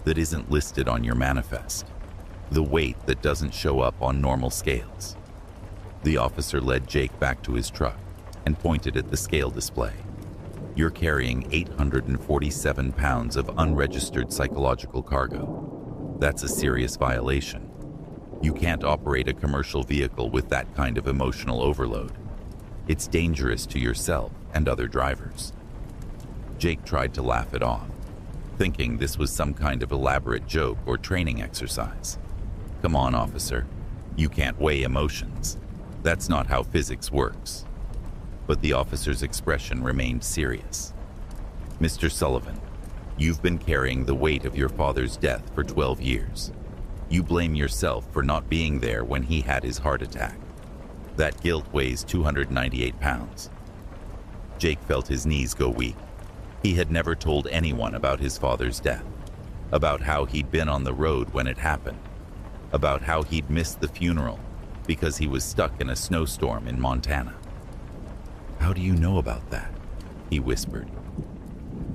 that isn't listed on your manifest. The weight that doesn't show up on normal scales." The officer led Jake back to his truck and pointed at the scale display. "You're carrying 847 pounds of unregistered psychological cargo. That's a serious violation. You can't operate a commercial vehicle with that kind of emotional overload. It's dangerous to yourself and other drivers." Jake tried to laugh it off, thinking this was some kind of elaborate joke or training exercise. "Come on, officer. You can't weigh emotions. That's not how physics works." But the officer's expression remained serious. "Mr. Sullivan, you've been carrying the weight of your father's death for 12 years. You blame yourself for not being there when he had his heart attack. That guilt weighs 298 pounds. Jake felt his knees go weak. He had never told anyone about his father's death, about how he'd been on the road when it happened, about how he'd missed the funeral because he was stuck in a snowstorm in Montana. "How do you know about that?" he whispered.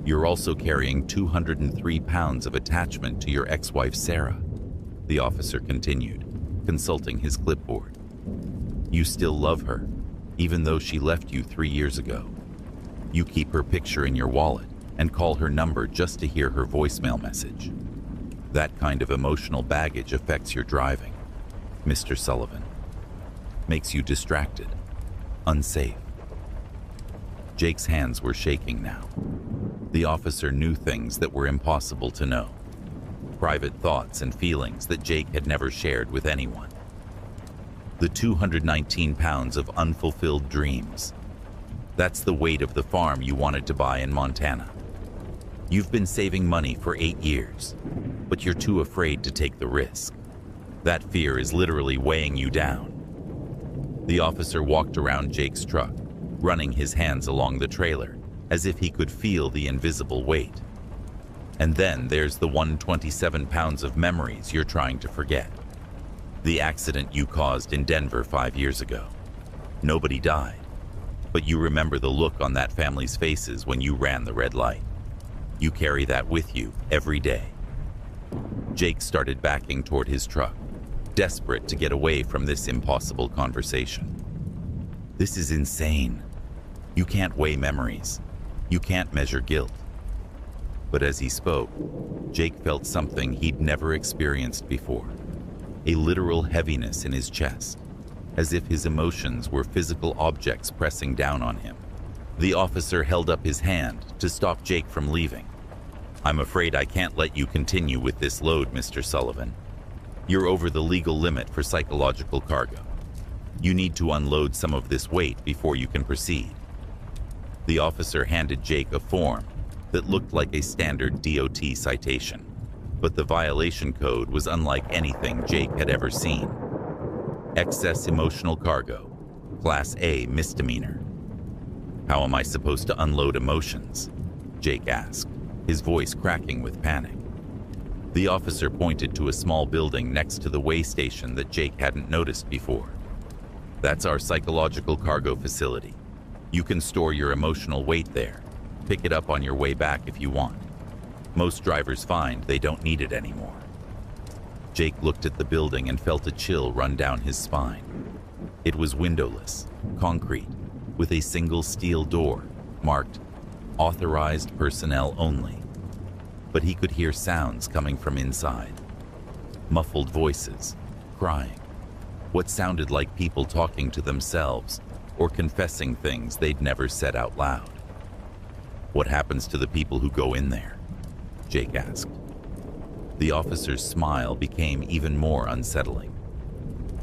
"You're also carrying 203 pounds of attachment to your ex-wife, Sarah," the officer continued, consulting his clipboard. "You still love her, even though she left you 3 years ago. You keep her picture in your wallet and call her number just to hear her voicemail message. That kind of emotional baggage affects your driving, Mr. Sullivan. Makes you distracted, unsafe." Jake's hands were shaking now. The officer knew things that were impossible to know, private thoughts and feelings that Jake had never shared with anyone. The 219 pounds of unfulfilled dreams. That's the weight of the farm you wanted to buy in Montana. You've been saving money for 8 years, but you're too afraid to take the risk. That fear is literally weighing you down. The officer walked around Jake's truck, running his hands along the trailer as if he could feel the invisible weight. "And then there's the 127 pounds of memories you're trying to forget. The accident you caused in Denver 5 years ago. Nobody died, but you remember the look on that family's faces when you ran the red light. You carry that with you every day." Jake started backing toward his truck, desperate to get away from this impossible conversation. "This is insane. You can't weigh memories. You can't measure guilt." But as he spoke, Jake felt something he'd never experienced before, a literal heaviness in his chest, as if his emotions were physical objects pressing down on him. The officer held up his hand to stop Jake from leaving. "I'm afraid I can't let you continue with this load, Mr. Sullivan. You're over the legal limit for psychological cargo. You need to unload some of this weight before you can proceed." The officer handed Jake a form that looked like a standard DOT citation, but the violation code was unlike anything Jake had ever seen. "Excess emotional cargo, Class A misdemeanor." "How am I supposed to unload emotions?" Jake asked, his voice cracking with panic. The officer pointed to a small building next to the weigh station that Jake hadn't noticed before. "That's our psychological cargo facility. You can store your emotional weight there. Pick it up on your way back if you want." Most drivers find they don't need it anymore. Jake looked at the building and felt a chill run down his spine. It was windowless, concrete, with a single steel door marked "Authorized Personnel Only." But he could hear sounds coming from inside. Muffled voices, crying, what sounded like people talking to themselves or confessing things they'd never said out loud. "What happens to the people who go in there?" Jake asked. The officer's smile became even more unsettling.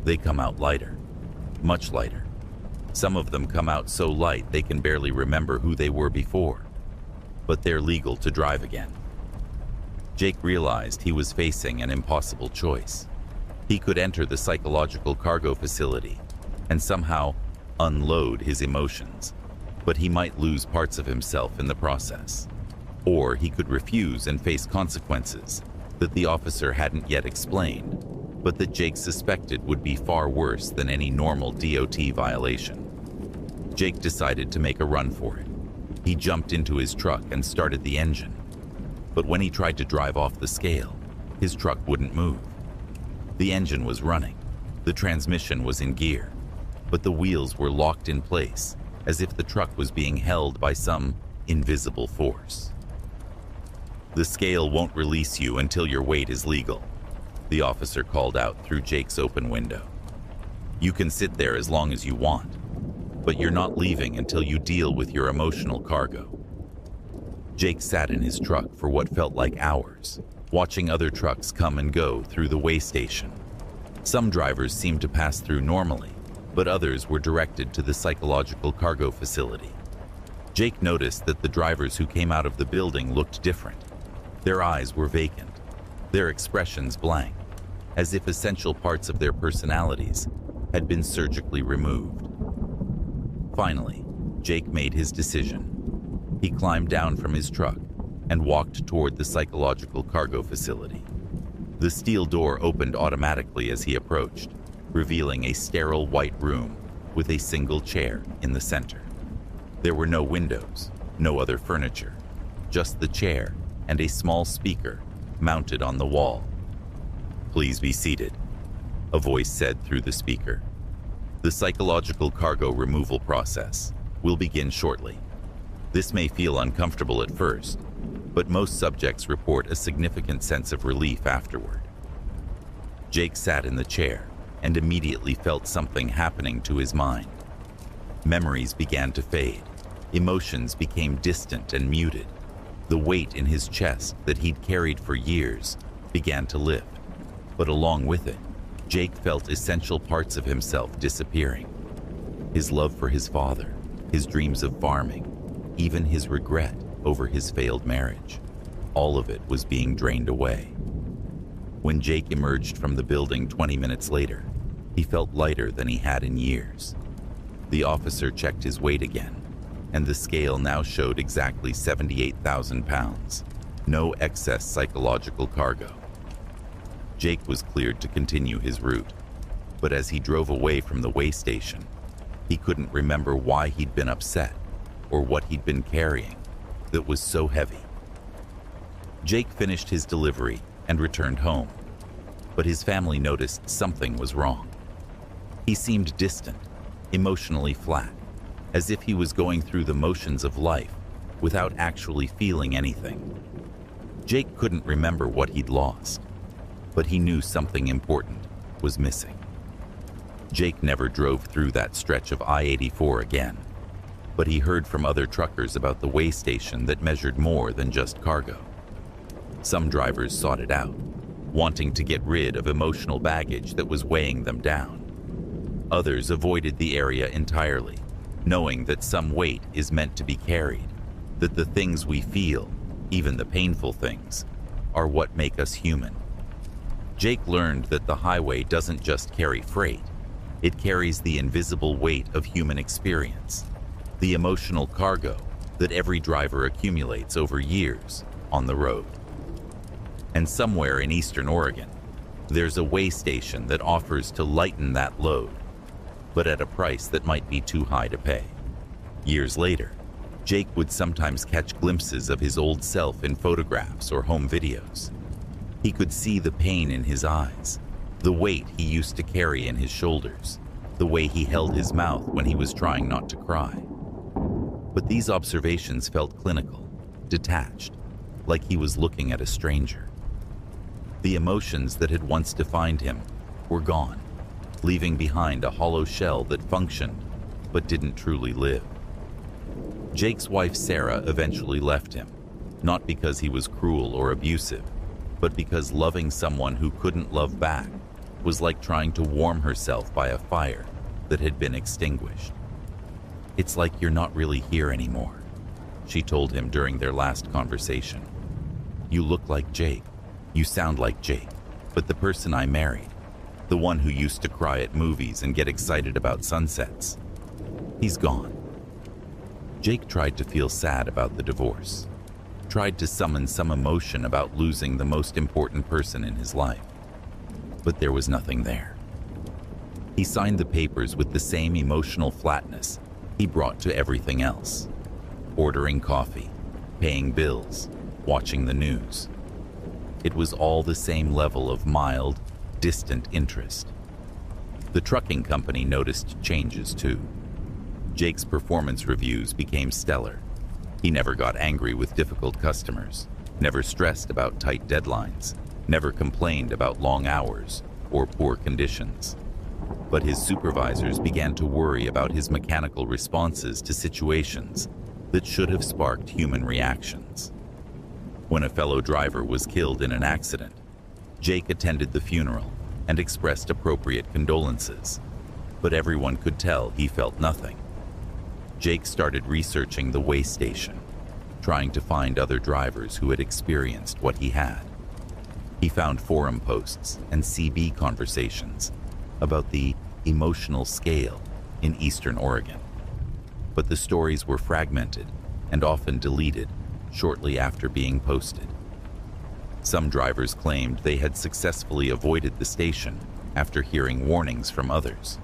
"They come out lighter, much lighter. Some of them come out so light they can barely remember who they were before, but they're legal to drive again." Jake realized he was facing an impossible choice. He could enter the psychological cargo facility and somehow unload his emotions, but he might lose parts of himself in the process. Or he could refuse and face consequences that the officer hadn't yet explained, but that Jake suspected would be far worse than any normal DOT violation. Jake decided to make a run for it. He jumped into his truck and started the engine. But when he tried to drive off the scale, his truck wouldn't move. The engine was running, the transmission was in gear, but the wheels were locked in place as if the truck was being held by some invisible force. "The scale won't release you until your weight is legal," the officer called out through Jake's open window. "You can sit there as long as you want, but you're not leaving until you deal with your emotional cargo." Jake sat in his truck for what felt like hours, watching other trucks come and go through the weigh station. Some drivers seemed to pass through normally, but others were directed to the psychological cargo facility. Jake noticed that the drivers who came out of the building looked different. Their eyes were vacant, their expressions blank, as if essential parts of their personalities had been surgically removed. Finally, Jake made his decision. He climbed down from his truck and walked toward the psychological cargo facility. The steel door opened automatically as he approached, revealing a sterile white room with a single chair in the center. There were no windows, no other furniture, just the chair and a small speaker mounted on the wall. "Please be seated," a voice said through the speaker. "The psychological cargo removal process will begin shortly. This may feel uncomfortable at first, but most subjects report a significant sense of relief afterward." Jake sat in the chair and immediately felt something happening to his mind. Memories began to fade. Emotions became distant and muted. The weight in his chest that he'd carried for years began to lift. But along with it, Jake felt essential parts of himself disappearing. His love for his father, his dreams of farming, even his regret over his failed marriage. All of it was being drained away. When Jake emerged from the building 20 minutes later, he felt lighter than he had in years. The officer checked his weight again, and the scale now showed exactly 78,000 pounds. No excess psychological cargo. Jake was cleared to continue his route, but as he drove away from the weigh station, he couldn't remember why he'd been upset or what he'd been carrying that was so heavy. Jake finished his delivery and returned home, but his family noticed something was wrong. He seemed distant, emotionally flat, as if he was going through the motions of life without actually feeling anything. Jake couldn't remember what he'd lost, but he knew something important was missing. Jake never drove through that stretch of I-84 again, but he heard from other truckers about the weigh station that measured more than just cargo. Some drivers sought it out, wanting to get rid of emotional baggage that was weighing them down. Others avoided the area entirely, knowing that some weight is meant to be carried, that the things we feel, even the painful things, are what make us human. Jake learned that the highway doesn't just carry freight, it carries the invisible weight of human experience, the emotional cargo that every driver accumulates over years on the road. And somewhere in eastern Oregon, there's a weigh station that offers to lighten that load, but at a price that might be too high to pay. Years later, Jake would sometimes catch glimpses of his old self in photographs or home videos. He could see the pain in his eyes, the weight he used to carry in his shoulders, the way he held his mouth when he was trying not to cry. But these observations felt clinical, detached, like he was looking at a stranger. The emotions that had once defined him were gone, leaving behind a hollow shell that functioned but didn't truly live. Jake's wife Sarah eventually left him, not because he was cruel or abusive, but because loving someone who couldn't love back was like trying to warm herself by a fire that had been extinguished. "It's like you're not really here anymore," she told him during their last conversation. "You look like Jake, you sound like Jake, but the person I married, the one who used to cry at movies and get excited about sunsets, he's gone." Jake tried to feel sad about the divorce, tried to summon some emotion about losing the most important person in his life, but there was nothing there. He signed the papers with the same emotional flatness he brought to everything else: ordering coffee, paying bills, watching the news. It was all the same level of mild, distant interest. The trucking company noticed changes too. Jake's performance reviews became stellar. He never got angry with difficult customers, never stressed about tight deadlines, never complained about long hours or poor conditions. But his supervisors began to worry about his mechanical responses to situations that should have sparked human reactions. When a fellow driver was killed in an accident, Jake attended the funeral and expressed appropriate condolences, but everyone could tell he felt nothing. Jake started researching the way station, trying to find other drivers who had experienced what he had. He found forum posts and CB conversations about the emotional scale in Eastern Oregon. But the stories were fragmented and often deleted shortly after being posted. Some drivers claimed they had successfully avoided the station after hearing warnings from others.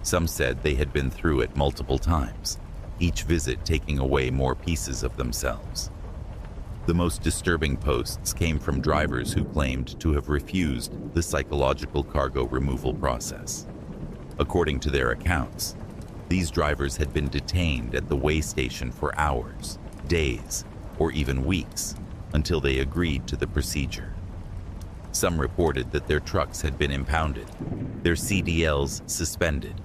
Some said they had been through it multiple times, each visit taking away more pieces of themselves. The most disturbing posts came from drivers who claimed to have refused the psychological cargo removal process. According to their accounts, these drivers had been detained at the way station for hours, days, or even weeks until they agreed to the procedure. Some reported that their trucks had been impounded, their CDLs suspended,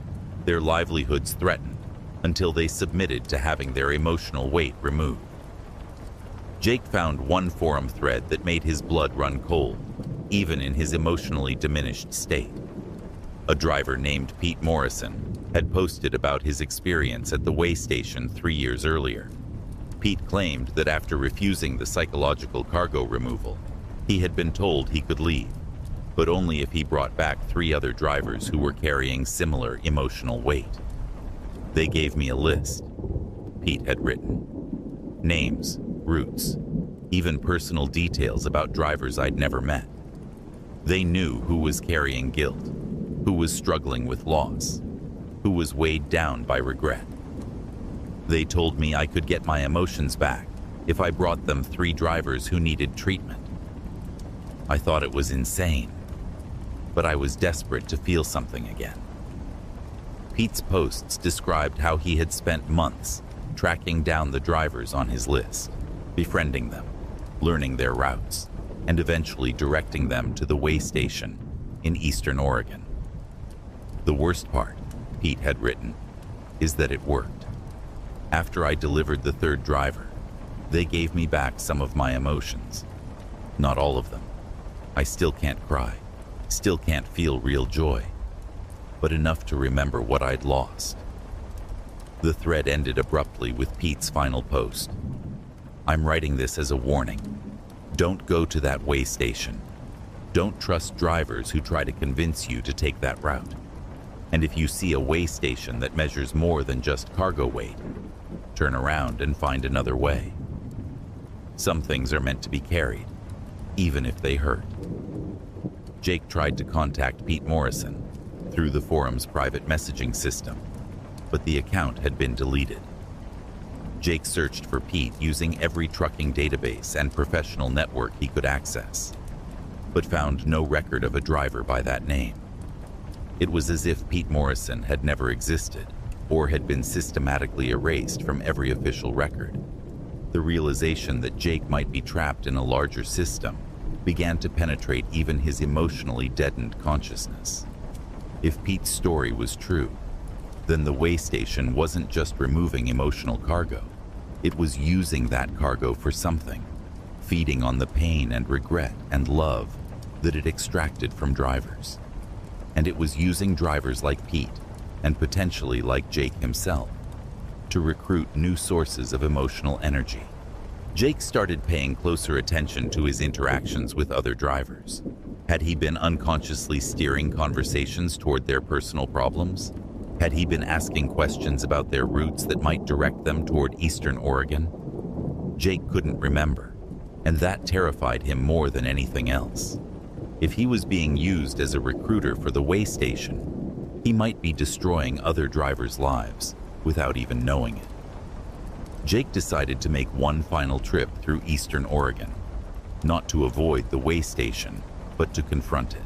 their livelihoods threatened until they submitted to having their emotional weight removed. Jake found one forum thread that made his blood run cold, even in his emotionally diminished state. A driver named Pete Morrison had posted about his experience at the way station 3 years earlier. Pete claimed that after refusing the psychological cargo removal, he had been told he could leave, but only if he brought back 3 other drivers who were carrying similar emotional weight. "They gave me a list," Pete had written. Names, routes, even personal details about drivers I'd never met. They knew who was carrying guilt, who was struggling with loss, who was weighed down by regret. They told me I could get my emotions back if I brought them 3 drivers who needed treatment. I thought it was insane, but I was desperate to feel something again. Pete's posts described how he had spent months tracking down the drivers on his list, befriending them, learning their routes, and eventually directing them to the way station in Eastern Oregon. The worst part, Pete had written, is that it worked. After I delivered the 3rd driver, they gave me back some of my emotions. Not all of them. I still can't cry, still can't feel real joy, but enough to remember what I'd lost. The thread ended abruptly with Pete's final post. "I'm writing this as a warning. Don't go to that way station. Don't trust drivers who try to convince you to take that route. And if you see a way station that measures more than just cargo weight, turn around and find another way. Some things are meant to be carried, even if they hurt." Jake tried to contact Pete Morrison through the forum's private messaging system, but the account had been deleted. Jake searched for Pete using every trucking database and professional network he could access, but found no record of a driver by that name. It was as if Pete Morrison had never existed or had been systematically erased from every official record. The realization that Jake might be trapped in a larger system began to penetrate even his emotionally deadened consciousness. If Pete's story was true, then the way station wasn't just removing emotional cargo. It was using that cargo for something, feeding on the pain and regret and love that it extracted from drivers. And it was using drivers like Pete, and potentially like Jake himself, to recruit new sources of emotional energy. Jake started paying closer attention to his interactions with other drivers. Had he been unconsciously steering conversations toward their personal problems? Had he been asking questions about their routes that might direct them toward Eastern Oregon? Jake couldn't remember, and that terrified him more than anything else. If he was being used as a recruiter for the way station, he might be destroying other drivers' lives without even knowing it. Jake decided to make one final trip through Eastern Oregon, not to avoid the way station, but to confront it.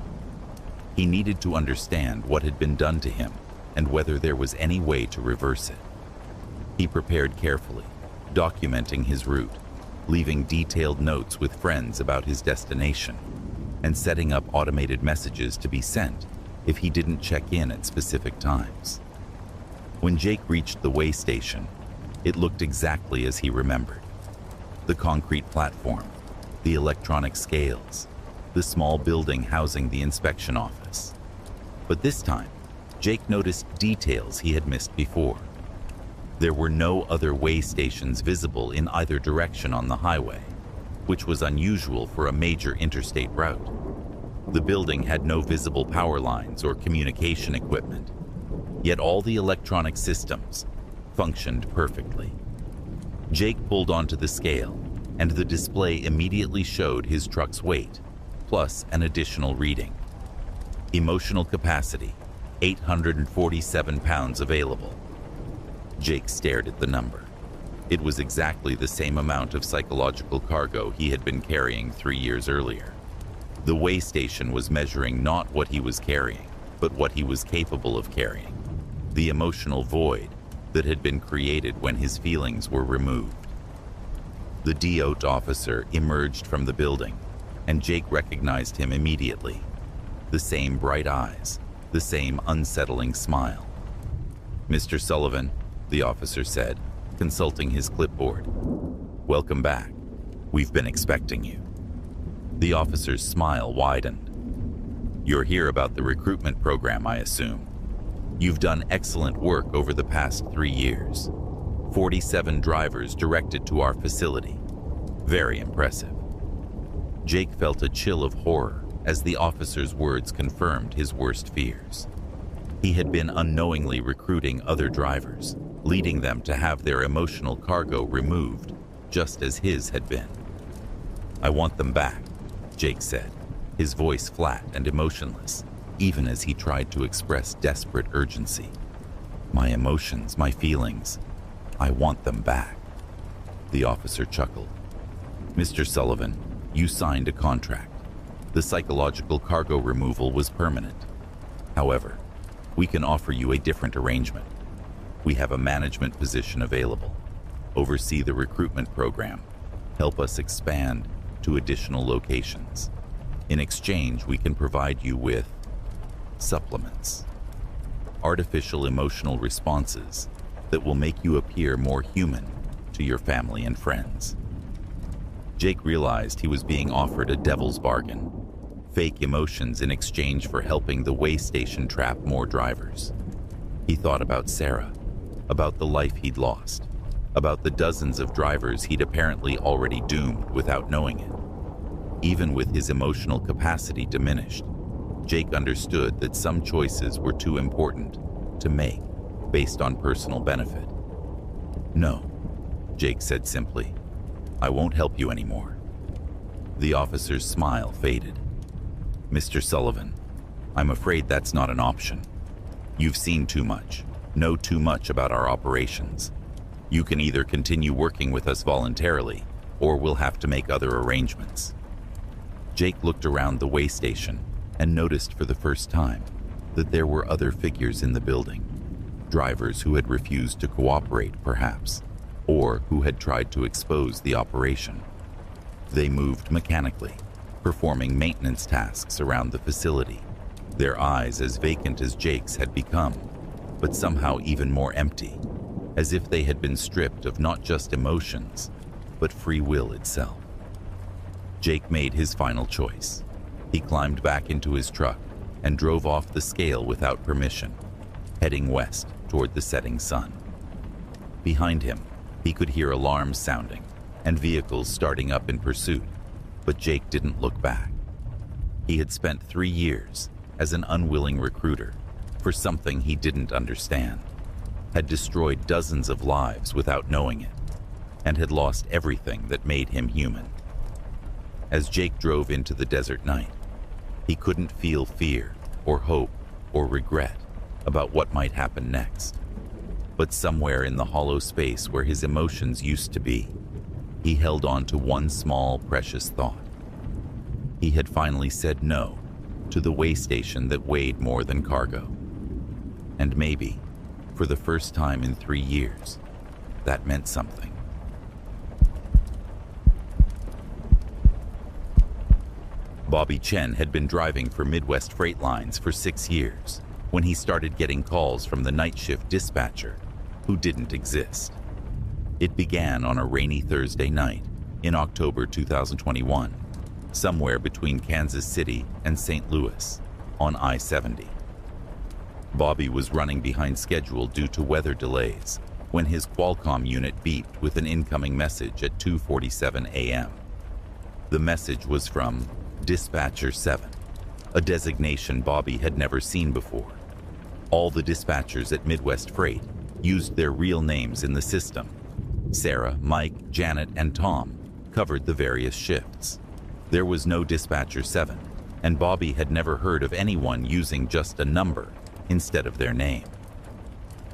He needed to understand what had been done to him and whether there was any way to reverse it. He prepared carefully, documenting his route, leaving detailed notes with friends about his destination, and setting up automated messages to be sent if he didn't check in at specific times. When Jake reached the way station, it looked exactly as he remembered. The concrete platform, the electronic scales, the small building housing the inspection office. But this time, Jake noticed details he had missed before. There were no other way stations visible in either direction on the highway, which was unusual for a major interstate route. The building had no visible power lines or communication equipment, yet all the electronic systems functioned perfectly. Jake pulled onto the scale, and the display immediately showed his truck's weight, plus an additional reading. Emotional capacity, 847 pounds available. Jake stared at the number. It was exactly the same amount of psychological cargo he had been carrying 3 years earlier. The way station was measuring not what he was carrying, but what he was capable of carrying. The emotional void that had been created when his feelings were removed. The DOT officer emerged from the building, and Jake recognized him immediately. The same bright eyes, the same unsettling smile. "Mr. Sullivan," the officer said, consulting his clipboard. "Welcome back. We've been expecting you." The officer's smile widened. "You're here about the recruitment program, I assume. You've done excellent work over the past 3 years. 47 drivers directed to our facility. Very impressive." Jake felt a chill of horror as the officer's words confirmed his worst fears. He had been unknowingly recruiting other drivers, leading them to have their emotional cargo removed, just as his had been. "I want them back," Jake said, his voice flat and emotionless, even as he tried to express desperate urgency. "My emotions, my feelings, I want them back." The officer chuckled. "Mr. Sullivan, you signed a contract. The psychological cargo removal was permanent. However, we can offer you a different arrangement. We have a management position available. Oversee the recruitment program. Help us expand to additional locations. In exchange, we can provide you with supplements. Artificial emotional responses that will make you appear more human to your family and friends." Jake realized he was being offered a devil's bargain. Fake emotions in exchange for helping the way station trap more drivers. He thought about Sarah, about the life he'd lost, about the dozens of drivers he'd apparently already doomed without knowing it. Even with his emotional capacity diminished, Jake understood that some choices were too important to make based on personal benefit. "No," Jake said simply. "I won't help you anymore." The officer's smile faded. "Mr. Sullivan, I'm afraid that's not an option. You've seen too much, know too much about our operations. You can either continue working with us voluntarily, or we'll have to make other arrangements." Jake looked around the way station and noticed for the first time that there were other figures in the building. Drivers who had refused to cooperate, perhaps, or who had tried to expose the operation. They moved mechanically, performing maintenance tasks around the facility, their eyes as vacant as Jake's had become, but somehow even more empty, as if they had been stripped of not just emotions, but free will itself. Jake made his final choice. He climbed back into his truck and drove off the scale without permission, heading west toward the setting sun. Behind him, he could hear alarms sounding and vehicles starting up in pursuit, but Jake didn't look back. He had spent 3 years as an unwilling recruiter for something he didn't understand, had destroyed dozens of lives without knowing it, and had lost everything that made him human. As Jake drove into the desert night, he couldn't feel fear or hope or regret about what might happen next. But somewhere in the hollow space where his emotions used to be, he held on to one small, precious thought. He had finally said no to the way station that weighed more than cargo. And maybe, for the first time in 3 years, that meant something. Bobby Chen had been driving for Midwest Freight Lines for 6 years when he started getting calls from the night shift dispatcher who didn't exist. It began on a rainy Thursday night in October 2021, somewhere between Kansas City and St. Louis on I-70. Bobby was running behind schedule due to weather delays when his Qualcomm unit beeped with an incoming message at 2:47 a.m. The message was from Dispatcher 7, a designation Bobby had never seen before. All the dispatchers at Midwest Freight used their real names in the system. Sarah, Mike, Janet, and Tom covered the various shifts. There was no Dispatcher 7, and Bobby had never heard of anyone using just a number instead of their name.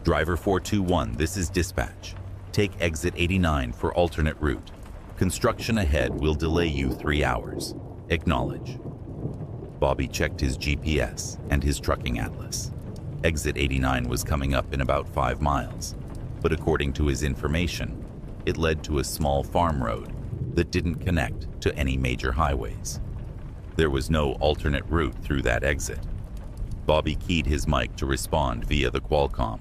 Driver 421, this is dispatch. Take exit 89 for alternate route. Construction ahead will delay you 3 hours. Acknowledge. Bobby checked his GPS and his trucking atlas. Exit 89 was coming up in about 5 miles, but according to his information, it led to a small farm road that didn't connect to any major highways. There was no alternate route through that exit. Bobby keyed his mic to respond via the Qualcomm.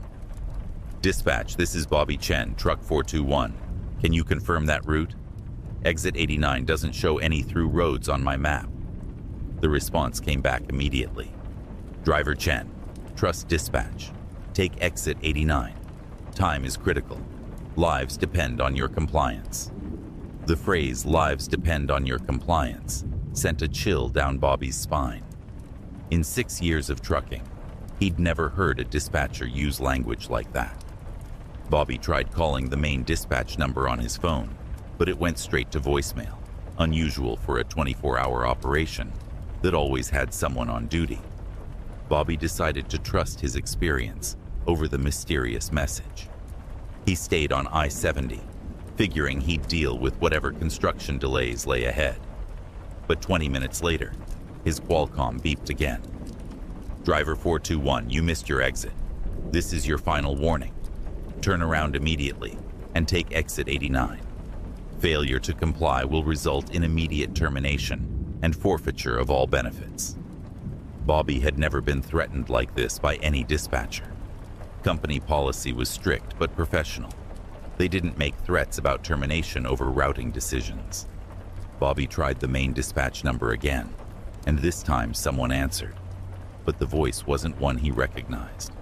Dispatch, this is Bobby Chen, truck 421. Can you confirm that route? Exit 89 doesn't show any through roads on my map. The response came back immediately. Driver Chen, trust dispatch. Take exit 89. Time is critical. Lives depend on your compliance. The phrase, lives depend on your compliance, sent a chill down Bobby's spine. In 6 years of trucking, he'd never heard a dispatcher use language like that. Bobby tried calling the main dispatch number on his phone, but it went straight to voicemail, unusual for a 24-hour operation that always had someone on duty. Bobby decided to trust his experience over the mysterious message. He stayed on I-70, figuring he'd deal with whatever construction delays lay ahead. But 20 minutes later, his Qualcomm beeped again. Driver 421, you missed your exit. This is your final warning. Turn around immediately and take exit 89. Failure to comply will result in immediate termination and forfeiture of all benefits. Bobby had never been threatened like this by any dispatcher. Company policy was strict but professional. They didn't make threats about termination over routing decisions. Bobby tried the main dispatch number again, and this time someone answered, but the voice wasn't one he recognized.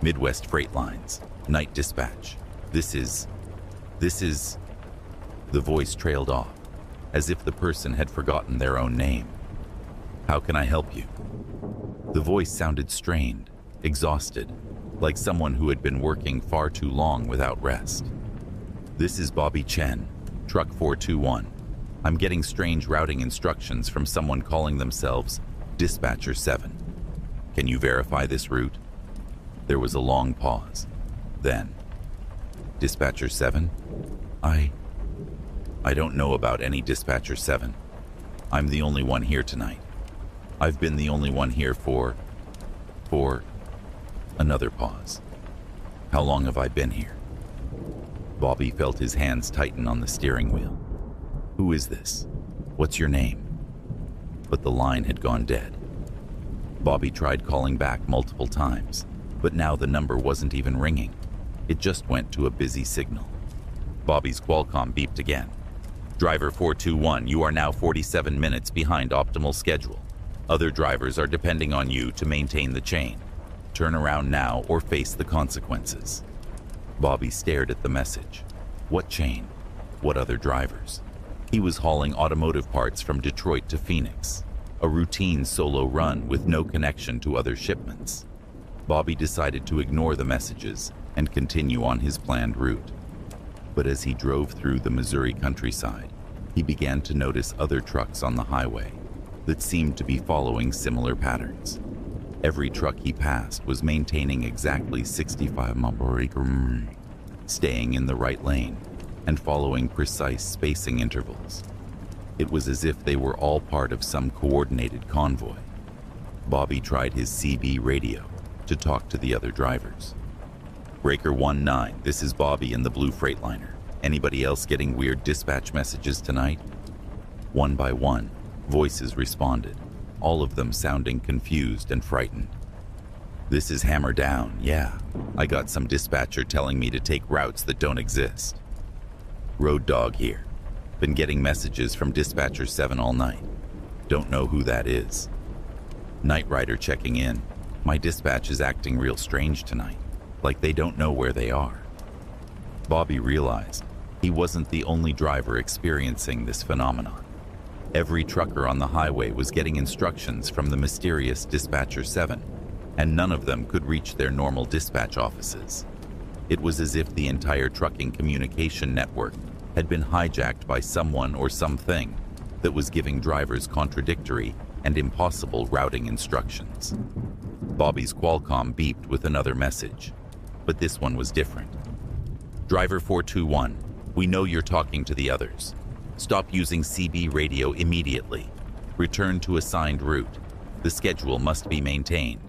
Midwest Freight Lines, night dispatch. This is... The voice trailed off, as if the person had forgotten their own name. How can I help you? The voice sounded strained, exhausted, like someone who had been working far too long without rest. This is Bobby Chen, truck 421. I'm getting strange routing instructions from someone calling themselves Dispatcher 7. Can you verify this route? There was a long pause. Then, Dispatcher 7? I don't know about any Dispatcher 7. I'm the only one here tonight. I've been the only one here for another pause. How long have I been here? Bobby felt his hands tighten on the steering wheel. Who is this? What's your name? But the line had gone dead. Bobby tried calling back multiple times, but now the number wasn't even ringing. It just went to a busy signal. Bobby's Qualcomm beeped again. Driver 421, you are now 47 minutes behind optimal schedule. Other drivers are depending on you to maintain the chain. Turn around now or face the consequences. Bobby stared at the message. What chain? What other drivers? He was hauling automotive parts from Detroit to Phoenix, a routine solo run with no connection to other shipments. Bobby decided to ignore the messages and continue on his planned route. But as he drove through the Missouri countryside, he began to notice other trucks on the highway that seemed to be following similar patterns. Every truck he passed was maintaining exactly 65 mph, staying in the right lane and following precise spacing intervals. It was as if they were all part of some coordinated convoy. Bobby tried his CB radio to talk to the other drivers. Breaker 19, this is Bobby in the blue Freightliner. Anybody else getting weird dispatch messages tonight? One by one, voices responded, all of them sounding confused and frightened. This is Hammer Down, yeah. I got some dispatcher telling me to take routes that don't exist. Road Dog here. Been getting messages from Dispatcher 7 all night. Don't know who that is. Night Rider checking in. My dispatch is acting real strange tonight, like they don't know where they are. Bobby realized he wasn't the only driver experiencing this phenomenon. Every trucker on the highway was getting instructions from the mysterious Dispatcher 7, and none of them could reach their normal dispatch offices. It was as if the entire trucking communication network had been hijacked by someone or something that was giving drivers contradictory and impossible routing instructions. Bobby's Qualcomm beeped with another message, but this one was different. Driver 421, we know you're talking to the others. Stop using CB radio immediately. Return to assigned route. The schedule must be maintained.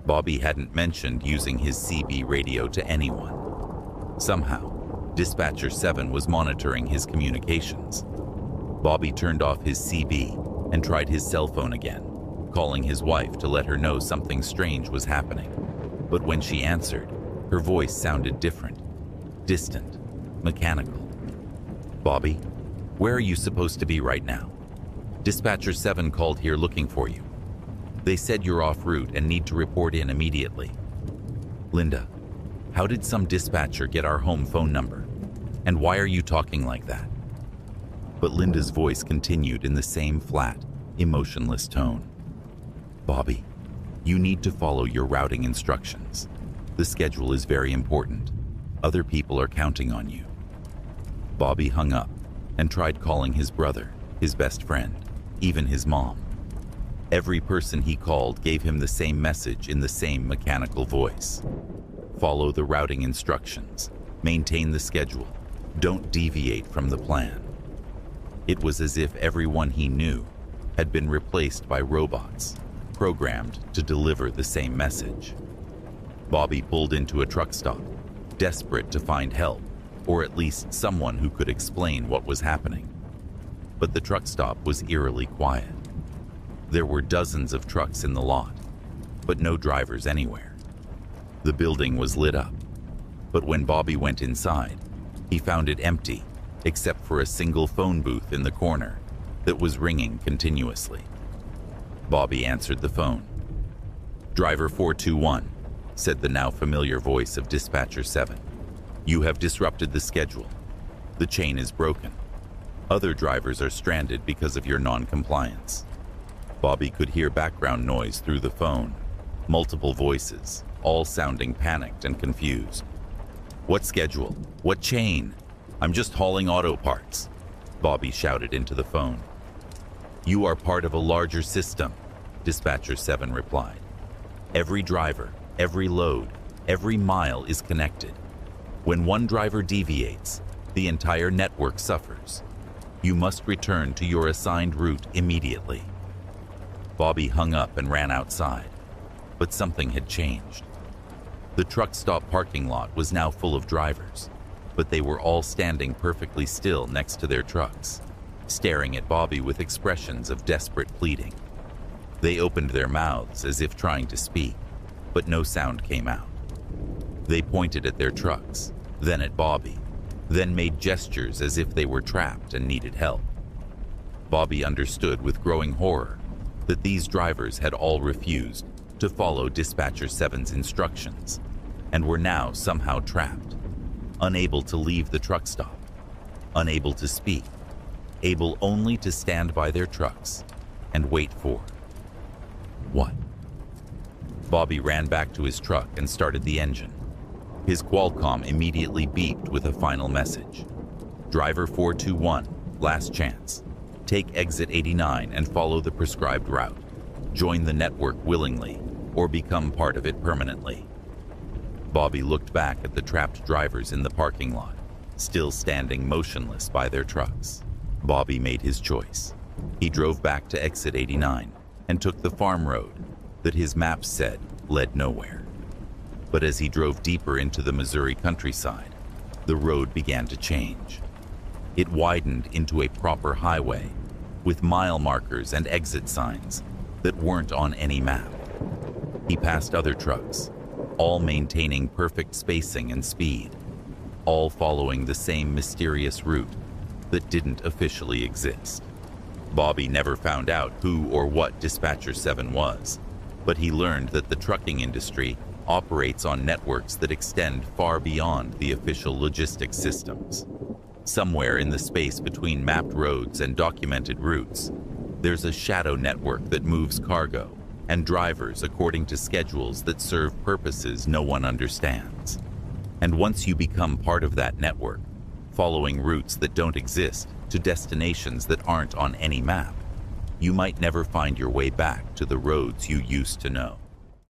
Bobby hadn't mentioned using his CB radio to anyone. Somehow, Dispatcher 7 was monitoring his communications. Bobby turned off his CB and tried his cell phone again, calling his wife to let her know something strange was happening. But when she answered, her voice sounded different, distant, mechanical. Bobby, where are you supposed to be right now? Dispatcher 7 called here looking for you. They said you're off route and need to report in immediately. Linda, how did some dispatcher get our home phone number? And why are you talking like that? But Linda's voice continued in the same flat, emotionless tone. Bobby, you need to follow your routing instructions. The schedule is very important. Other people are counting on you. Bobby hung up and tried calling his brother, his best friend, even his mom. Every person he called gave him the same message in the same mechanical voice. Follow the routing instructions. Maintain the schedule. Don't deviate from the plan. It was as if everyone he knew had been replaced by robots, programmed to deliver the same message. Bobby pulled into a truck stop, desperate to find help, or at least someone who could explain what was happening. But the truck stop was eerily quiet. There were dozens of trucks in the lot, but no drivers anywhere. The building was lit up, but when Bobby went inside, he found it empty except for a single phone booth in the corner that was ringing continuously. Bobby answered the phone. Driver 421, said the now familiar voice of Dispatcher 7. You have disrupted the schedule. The chain is broken. Other drivers are stranded because of your non-compliance. Bobby could hear background noise through the phone, multiple voices, all sounding panicked and confused. What schedule? What chain? I'm just hauling auto parts, Bobby shouted into the phone. You are part of a larger system, Dispatcher 7 replied. Every driver, every load, every mile is connected. When one driver deviates, the entire network suffers. You must return to your assigned route immediately. Bobby hung up and ran outside, but something had changed. The truck stop parking lot was now full of drivers, but they were all standing perfectly still next to their trucks, staring at Bobby with expressions of desperate pleading. They opened their mouths as if trying to speak, but no sound came out. They pointed at their trucks, then at Bobby, then made gestures as if they were trapped and needed help. Bobby understood with growing horror that these drivers had all refused to follow Dispatcher 7's instructions and were now somehow trapped, unable to leave the truck stop, unable to speak, able only to stand by their trucks and wait for what? Bobby ran back to his truck and started the engine. His Qualcomm immediately beeped with a final message. Driver 421, last chance. Take exit 89 and follow the prescribed route. Join the network willingly or become part of it permanently. Bobby looked back at the trapped drivers in the parking lot, still standing motionless by their trucks. Bobby made his choice. He drove back to exit 89 and took the farm road that his maps said led nowhere. But as he drove deeper into the Missouri countryside, the road began to change. It widened into a proper highway with mile markers and exit signs that weren't on any map. He passed other trucks, all maintaining perfect spacing and speed, all following the same mysterious route that didn't officially exist. Bobby never found out who or what Dispatcher 7 was, but he learned that the trucking industry operates on networks that extend far beyond the official logistics systems. Somewhere in the space between mapped roads and documented routes, there's a shadow network that moves cargo and drivers according to schedules that serve purposes no one understands. And once you become part of that network, following routes that don't exist to destinations that aren't on any map, you might never find your way back to the roads you used to know.